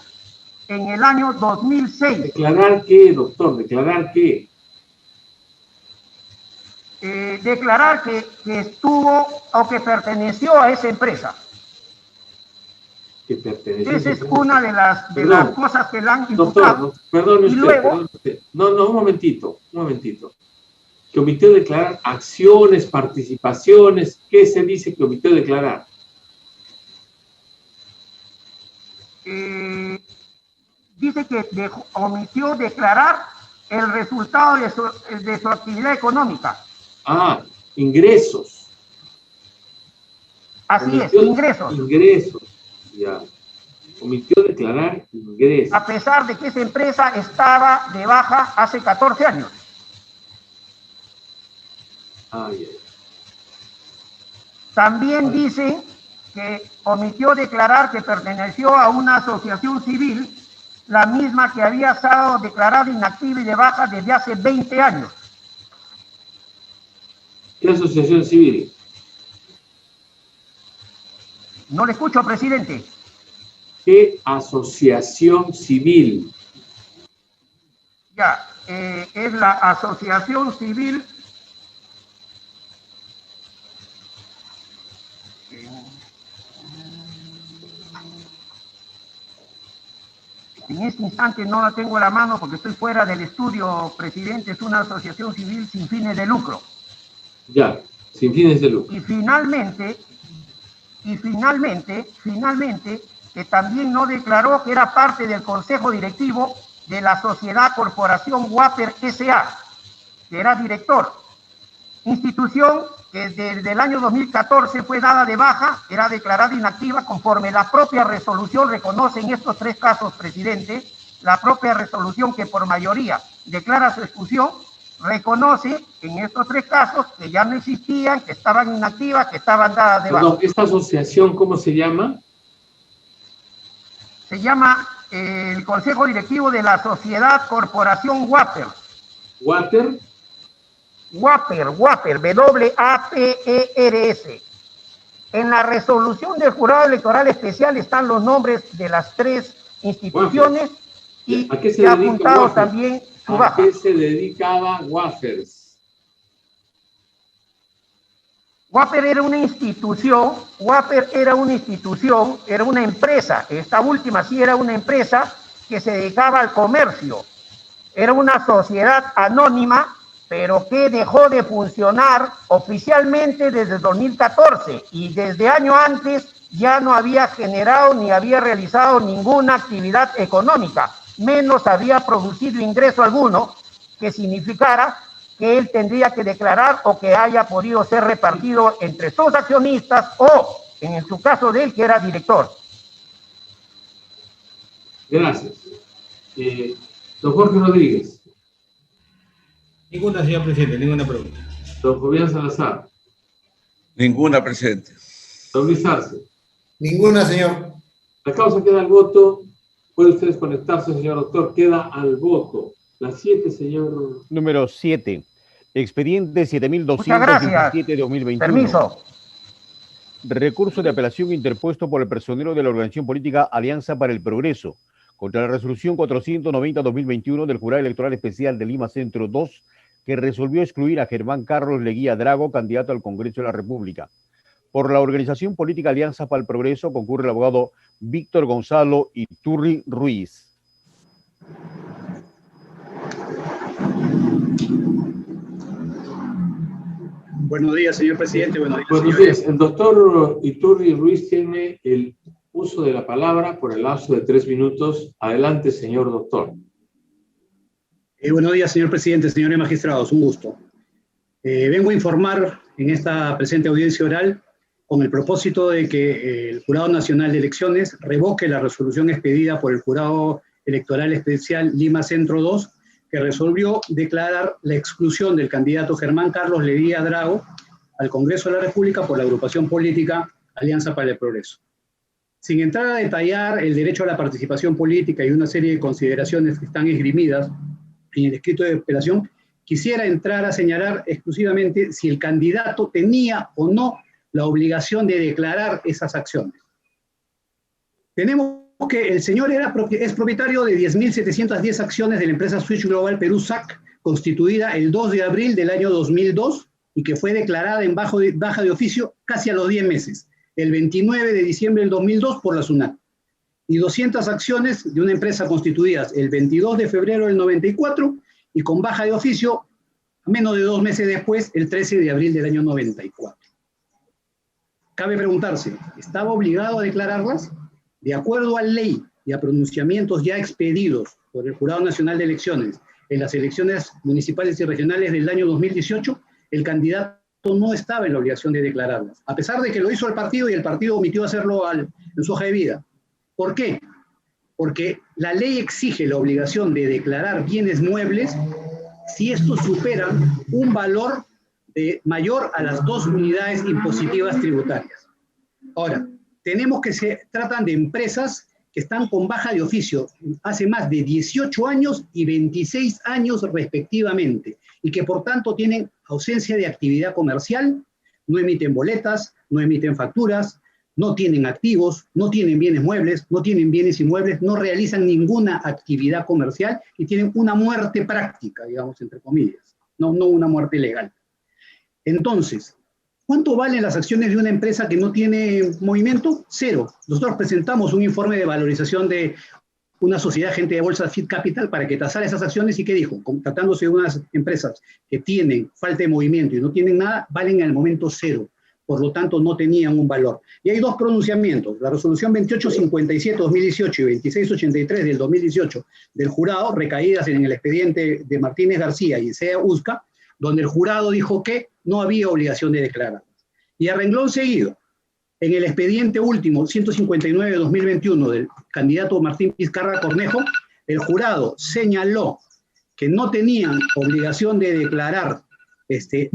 en el año 2006. ¿Declarar qué, doctor? ¿Declarar qué? Declarar que estuvo o que perteneció a esa empresa. Que perteneció. Esa es una de las cosas que le han imputado. Doctor, perdón usted, luego, perdón usted. No, un momentito. Que omitió declarar acciones, participaciones. ¿Qué se dice que omitió declarar? Dice que omitió declarar el resultado de su actividad económica. Ah, ingresos. Así es, ingresos. Ingresos, ya. Omitió declarar ingresos. A pesar de que esa empresa estaba de baja hace 14 años. Ay. También dice que omitió declarar que perteneció a una asociación civil, la misma que había estado declarada inactiva y de baja desde hace 20 años. ¿Qué asociación civil? No le escucho, presidente. ¿Qué asociación civil? Ya, es la asociación civil en este instante no la tengo a la mano porque estoy fuera del estudio, presidente. Es una asociación civil sin fines de lucro. Ya, sin fines de lucro. Y finalmente, que también no declaró que era parte del consejo directivo de la Sociedad Corporación Waper S.A., que era director, institución que desde el año 2014 fue dada de baja, era declarada inactiva conforme la propia resolución reconoce en estos 3 casos, presidente, la propia resolución que por mayoría declara su expulsión, reconoce en estos 3 casos que ya no existían, que estaban inactivas, que estaban dadas de baja. Perdón, ¿esta asociación cómo se llama? Se llama el Consejo Directivo de la Sociedad Corporación Waper. ¿Water? Waper, W-A-P-E-R-S. En la resolución del Jurado Electoral Especial están los nombres de las 3 instituciones y se ha apuntado también su baja. ¿A qué se dedicaba Wafers? Waper era una institución, era una empresa, esta última sí era una empresa que se dedicaba al comercio. Era una sociedad anónima, pero que dejó de funcionar oficialmente desde 2014 y desde año antes ya no había generado ni había realizado ninguna actividad económica, menos había producido ingreso alguno que significara que él tendría que declarar o que haya podido ser repartido entre sus accionistas o, en su caso de él, que era director. Gracias. Don Jorge Rodríguez. Ninguna, señor presidente, ninguna pregunta. Don Fabián Salazar. Ninguna, presidente. Don Luis Arce. Ninguna, señor. La causa queda al voto. Puede usted desconectarse, señor doctor. Queda al voto. La 7, señor. Número 7. Expediente 7217 de 2021. Permiso. Recurso de apelación interpuesto por el personero de la organización política Alianza para el Progreso contra la resolución 490-2021 del Jurado Electoral Especial de Lima Centro 2, que resolvió excluir a Germán Carlos Leguía Drago, candidato al Congreso de la República. Por la organización política Alianza para el Progreso concurre el abogado Víctor Gonzalo Iturri Ruiz. Buenos días, señor presidente. Buenos días. El doctor Iturri Ruiz tiene el uso de la palabra por el lapso de 3 minutos. Adelante, señor doctor. Buenos días, señor presidente, señores magistrados, un gusto. Vengo a informar en esta presente audiencia oral con el propósito de que el Jurado Nacional de Elecciones revoque la resolución expedida por el Jurado Electoral Especial Lima Centro 2, que resolvió declarar la exclusión del candidato Germán Carlos Leguía Drago al Congreso de la República por la agrupación política Alianza para el Progreso. Sin entrar a detallar el derecho a la participación política y una serie de consideraciones que están esgrimidas en el escrito de apelación, quisiera entrar a señalar exclusivamente si el candidato tenía o no la obligación de declarar esas acciones. Tenemos que el señor es propietario de 10.710 acciones de la empresa Switch Global Perú SAC, constituida el 2 de abril del año 2002 y que fue declarada en baja de oficio casi a los 10 meses, el 29 de diciembre del 2002 por la SUNAT, y 200 acciones de una empresa constituidas el 22 de febrero del 94 y con baja de oficio menos de 2 meses después, el 13 de abril del año 94. Cabe preguntarse, ¿estaba obligado a declararlas? De acuerdo a ley y a pronunciamientos ya expedidos por el Jurado Nacional de Elecciones en las elecciones municipales y regionales del año 2018, el candidato no estaba en la obligación de declararlas, a pesar de que lo hizo el partido y el partido omitió hacerlo en su hoja de vida. ¿Por qué? Porque la ley exige la obligación de declarar bienes muebles si estos superan un valor mayor a las 2 unidades impositivas tributarias. Ahora, tenemos que se tratan de empresas que están con baja de oficio hace más de 18 años y 26 años respectivamente, y que por tanto tienen ausencia de actividad comercial, no emiten boletas, no emiten facturas, no tienen activos, no tienen bienes muebles, no tienen bienes inmuebles, no realizan ninguna actividad comercial y tienen una muerte práctica, digamos, entre comillas, no una muerte legal. Entonces, ¿cuánto valen las acciones de una empresa que no tiene movimiento? 0. Nosotros presentamos un informe de valorización de una sociedad agente de bolsa Fit Capital para que tasara esas acciones y ¿qué dijo? Tratándose de unas empresas que tienen falta de movimiento y no tienen nada, valen en el momento 0. Por lo tanto, no tenían un valor. Y hay 2 pronunciamientos, la resolución 2857-2018 y 2683 del 2018 del jurado, recaídas en el expediente de Martínez García y SEA USCA, donde el jurado dijo que no había obligación de declarar. Y a renglón seguido, en el expediente último 159 de 2021 del candidato Martín Vizcarra Cornejo, el jurado señaló que no tenían obligación de declarar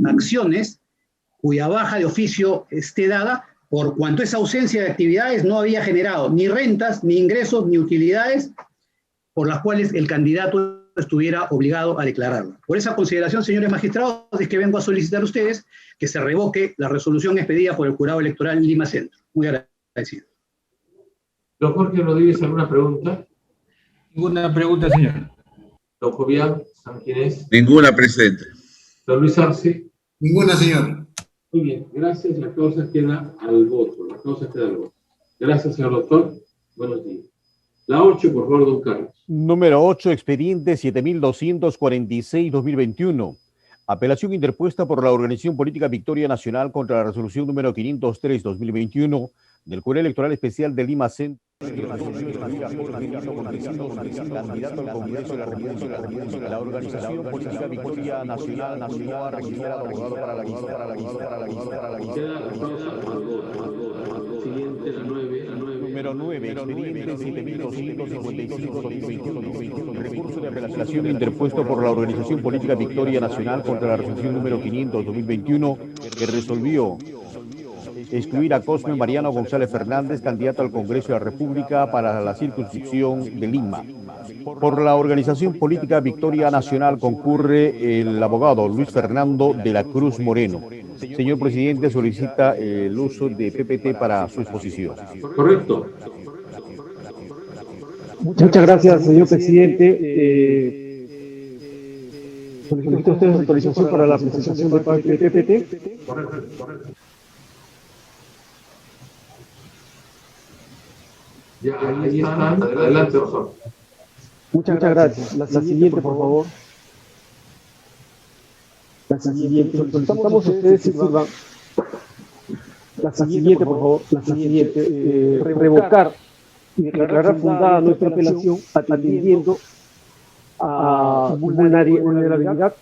acciones cuya baja de oficio esté dada por cuanto esa ausencia de actividades no había generado ni rentas, ni ingresos, ni utilidades por las cuales el candidato estuviera obligado a declararla. Por esa consideración, señores magistrados, es que vengo a solicitar a ustedes que se revoque la resolución expedida por el Jurado Electoral Lima Centro. Muy agradecido. Don Jorge Rodríguez, ¿alguna pregunta? Ninguna pregunta, señor. Don Jovial, ¿saben quién es? Ninguna, presidente. Don Luis Arce. Ninguna, señor. Muy bien, gracias. La causa queda al voto. La causa queda al voto. Gracias, señor doctor. Buenos días. La 8, por favor, don Carlos. Número 8, expediente 7246-2021. Apelación interpuesta por la Organización Política Victoria Nacional contra la resolución número 503-2021 del Jurado Electoral Especial de Lima Centro. La Organización Política Victoria Nacional ha registrado abogado para la Siguiente, la 9. Número 9, expediente 7255-2021. Recurso de apelación interpuesto por la Organización Política Victoria Nacional contra la resolución número 500-2021 que resolvió excluir a Cosme Mariano González Fernández, candidato al Congreso de la República para la circunscripción de Lima. Por la Organización Política Victoria Nacional concurre el abogado Luis Fernando de la Cruz Moreno. Señor presidente, solicita el uso de PPT para su exposición. Correcto. Muchas gracias, señor presidente. ¿Solicita usted autorización para la presentación de PPT? Correcto. Ya, ahí están. Adelante, doctor. Muchas gracias. La siguiente, por favor. La siguiente. Solicitamos a ustedes, Silva. La siguiente, por favor. La siguiente. Revocar y declarar fundada nuestra apelación atendiendo a vulnerabilidad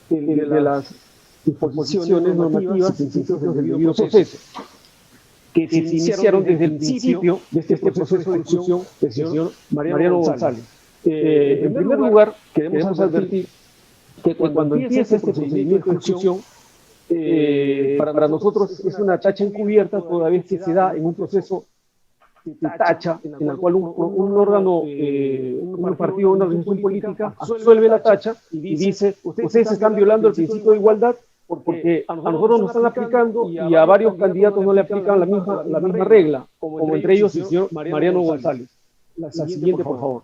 de las disposiciones normativas y principios del debido proceso, que se iniciaron desde el principio de este proceso de discusión del señor Mariano González. En primer lugar, queremos advertir que cuando empieza este procedimiento de discusión, para nosotros es una tacha encubierta toda vez que se da en un proceso de tacha, en el cual un órgano, un partido, una organización política absuelve la tacha y dice, ustedes están violando el principio de igualdad porque a nosotros nos están aplicando y a varios candidatos no le aplican la misma regla, como entre ellos el señor Mariano González. La siguiente, por favor.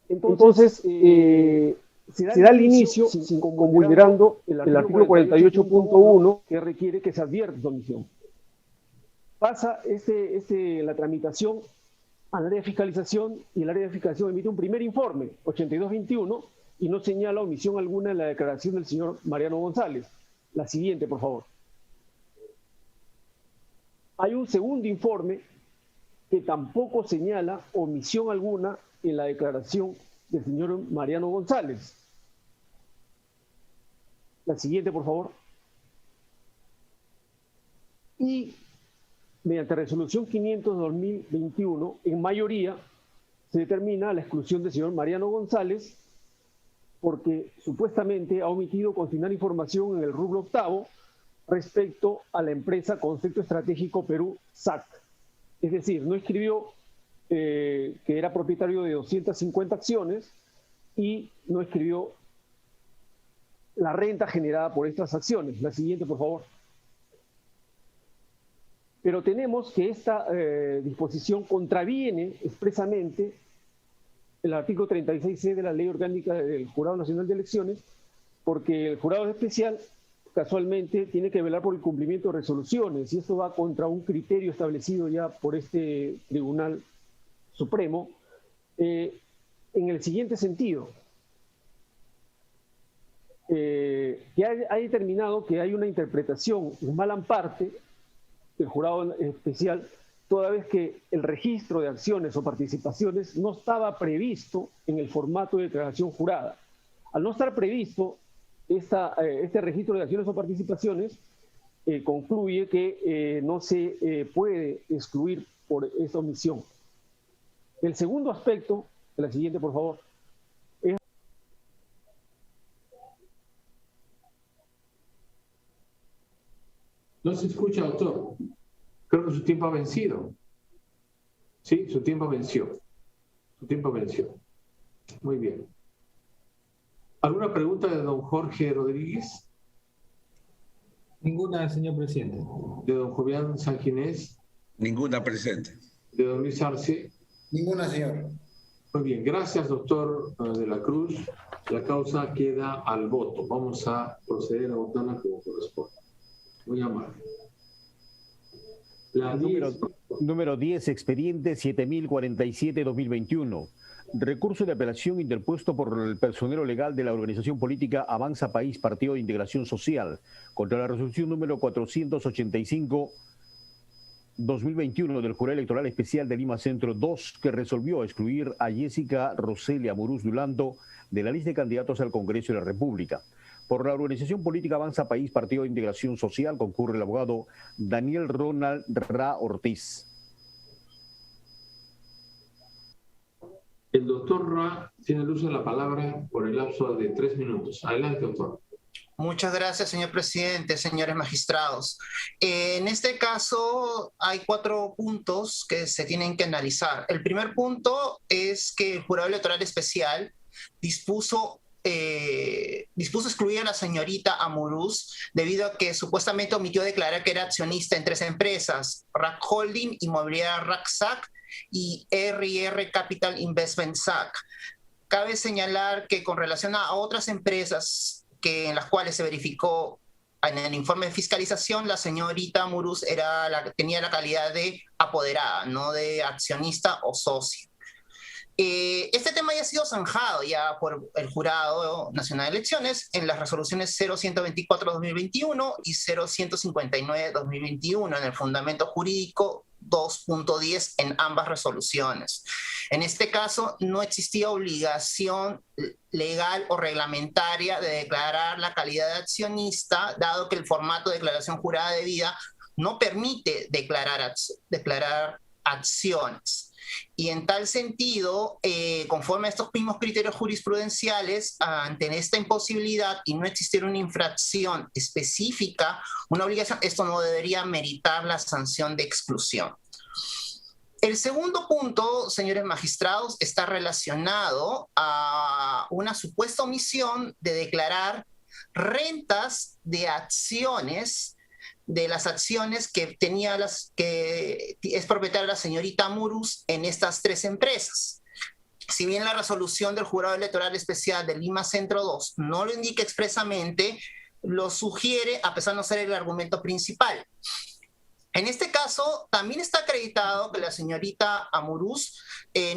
Entonces, se da el inicio con vulnerando el artículo 48.1 que requiere que se advierta su omisión. Pasa la tramitación al área de fiscalización y el área de fiscalización emite un primer informe, 8221, y no señala omisión alguna en la declaración del señor Mariano González. La siguiente, por favor. Hay un segundo informe que tampoco señala omisión alguna en la declaración del señor Mariano González. La siguiente, por favor. Y mediante resolución 500/2021, en mayoría, se determina la exclusión del señor Mariano González porque supuestamente ha omitido consignar información en el rubro octavo respecto a la empresa Concepto Estratégico Perú, SAC. Es decir, no escribió que era propietario de 250 acciones y no escribió la renta generada por estas acciones. La siguiente, por favor. Pero tenemos que esta disposición contraviene expresamente el artículo 36C de la Ley Orgánica del Jurado Nacional de Elecciones, porque el Jurado Especial casualmente tiene que velar por el cumplimiento de resoluciones, y esto va contra un criterio establecido ya por este Tribunal Supremo, en el siguiente sentido, que ha determinado que hay una interpretación mal amparte del Jurado Especial, toda vez que el registro de acciones o participaciones no estaba previsto en el formato de declaración jurada. Al no estar previsto este registro de acciones o participaciones concluye que no se puede excluir por esta omisión. El segundo aspecto, la siguiente por favor, es... No se escucha, doctor. Creo que su tiempo ha vencido. Sí, su tiempo venció. Su tiempo venció. Muy bien. ¿Alguna pregunta de don Jorge Rodríguez? Ninguna, señor presidente. ¿De don Jovián Sanginés? Ninguna, presidente. ¿De don Luis Arce? Ninguna, señor. Muy bien, gracias, doctor de la Cruz. La causa queda al voto. Vamos a proceder a votarla como corresponde. Muy amable. La Número 10, expediente 7047-2021. Recurso de apelación interpuesto por el personero legal de la organización política Avanza País Partido de Integración Social contra la resolución número 485-2021 del Jurado Electoral Especial de Lima Centro 2, que resolvió excluir a Jessica Roselia Amurús Dulando de la lista de candidatos al Congreso de la República. Por la organización política Avanza País Partido de Integración Social concurre el abogado Daniel Ronald Ra Ortiz. El doctor Ra tiene el uso de la palabra por el lapso de 3 minutos. Adelante, doctor. Muchas gracias, señor presidente, señores magistrados. En este caso hay 4 puntos que se tienen que analizar. El primer punto es que el Jurado Electoral Especial dispuso excluir a la señorita Amurús debido a que supuestamente omitió declarar que era accionista en 3 empresas, RAC Holding, Inmobiliaria RAC SAC y RR Capital Investment SAC. Cabe señalar que con relación a otras empresas en las cuales se verificó en el informe de fiscalización, la señorita Amurús tenía la calidad de apoderada, no de accionista o socio. Este tema ya ha sido zanjado ya por el Jurado Nacional de Elecciones en las resoluciones 0124-2021 y 0159-2021 en el fundamento jurídico 2.10 en ambas resoluciones. En este caso, no existía obligación legal o reglamentaria de declarar la calidad de accionista, dado que el formato de declaración jurada debida no permite declarar acciones. Y en tal sentido, conforme a estos mismos criterios jurisprudenciales, ante esta imposibilidad y no existir una infracción específica, una obligación, esto no debería meritar la sanción de exclusión. El segundo punto, señores magistrados, está relacionado a una supuesta omisión de declarar rentas de acciones, de las acciones que es propietaria la señorita Amurús en estas 3 empresas. Si bien la resolución del Jurado Electoral Especial de Lima Centro 2 no lo indica expresamente, lo sugiere a pesar de no ser el argumento principal. En este caso, también está acreditado que la señorita Amurús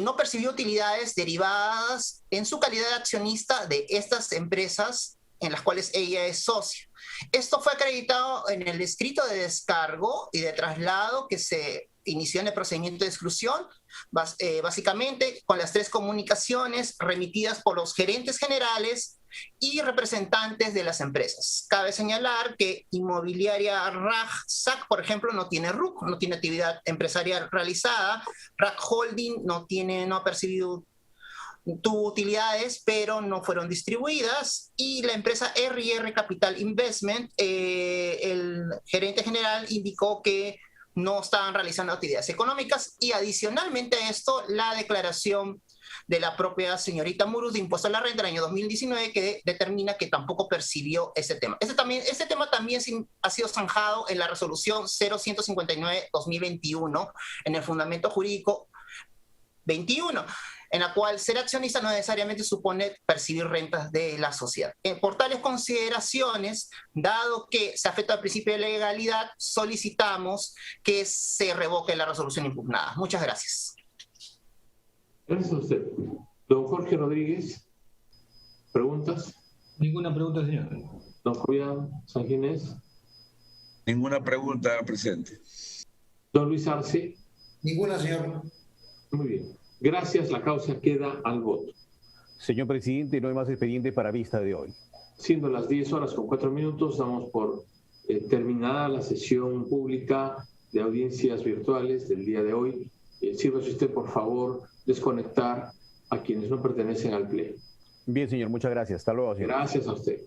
no percibió utilidades derivadas en su calidad de accionista de estas empresas en las cuales ella es socia. Esto fue acreditado en el escrito de descargo y de traslado que se inició en el procedimiento de exclusión, básicamente con las 3 comunicaciones remitidas por los gerentes generales y representantes de las empresas. Cabe señalar que Inmobiliaria RAC SAC, por ejemplo, no tiene RUC, no tiene actividad empresarial realizada, RAC Holding no ha percibido, tuvo utilidades, pero no fueron distribuidas, y la empresa RR Capital Investment, el gerente general indicó que no estaban realizando actividades económicas, y adicionalmente a esto, la declaración de la propia señorita Amurús de impuesto a la renta del año 2019 que determina que tampoco percibió ese tema. Este tema también ha sido zanjado en la resolución 0159-2021 en el fundamento jurídico 21, en la cual ser accionista no necesariamente supone percibir rentas de la sociedad. Por tales consideraciones, dado que se afecta al principio de legalidad, solicitamos que se revoque la resolución impugnada. Muchas gracias. Gracias a usted. Don Jorge Rodríguez, ¿preguntas? Ninguna pregunta, señor. Don Julián Sanginés. Ninguna pregunta, presidente. Don Luis Arce. Ninguna, señor. Muy bien. Gracias, la causa queda al voto. Señor presidente, no hay más expediente para vista de hoy. Siendo las 10:04, damos por terminada la sesión pública de audiencias virtuales del día de hoy. Sírvase usted, por favor, desconectar a quienes no pertenecen al Pleno. Bien, señor, muchas gracias. Hasta luego, señor. Gracias a usted.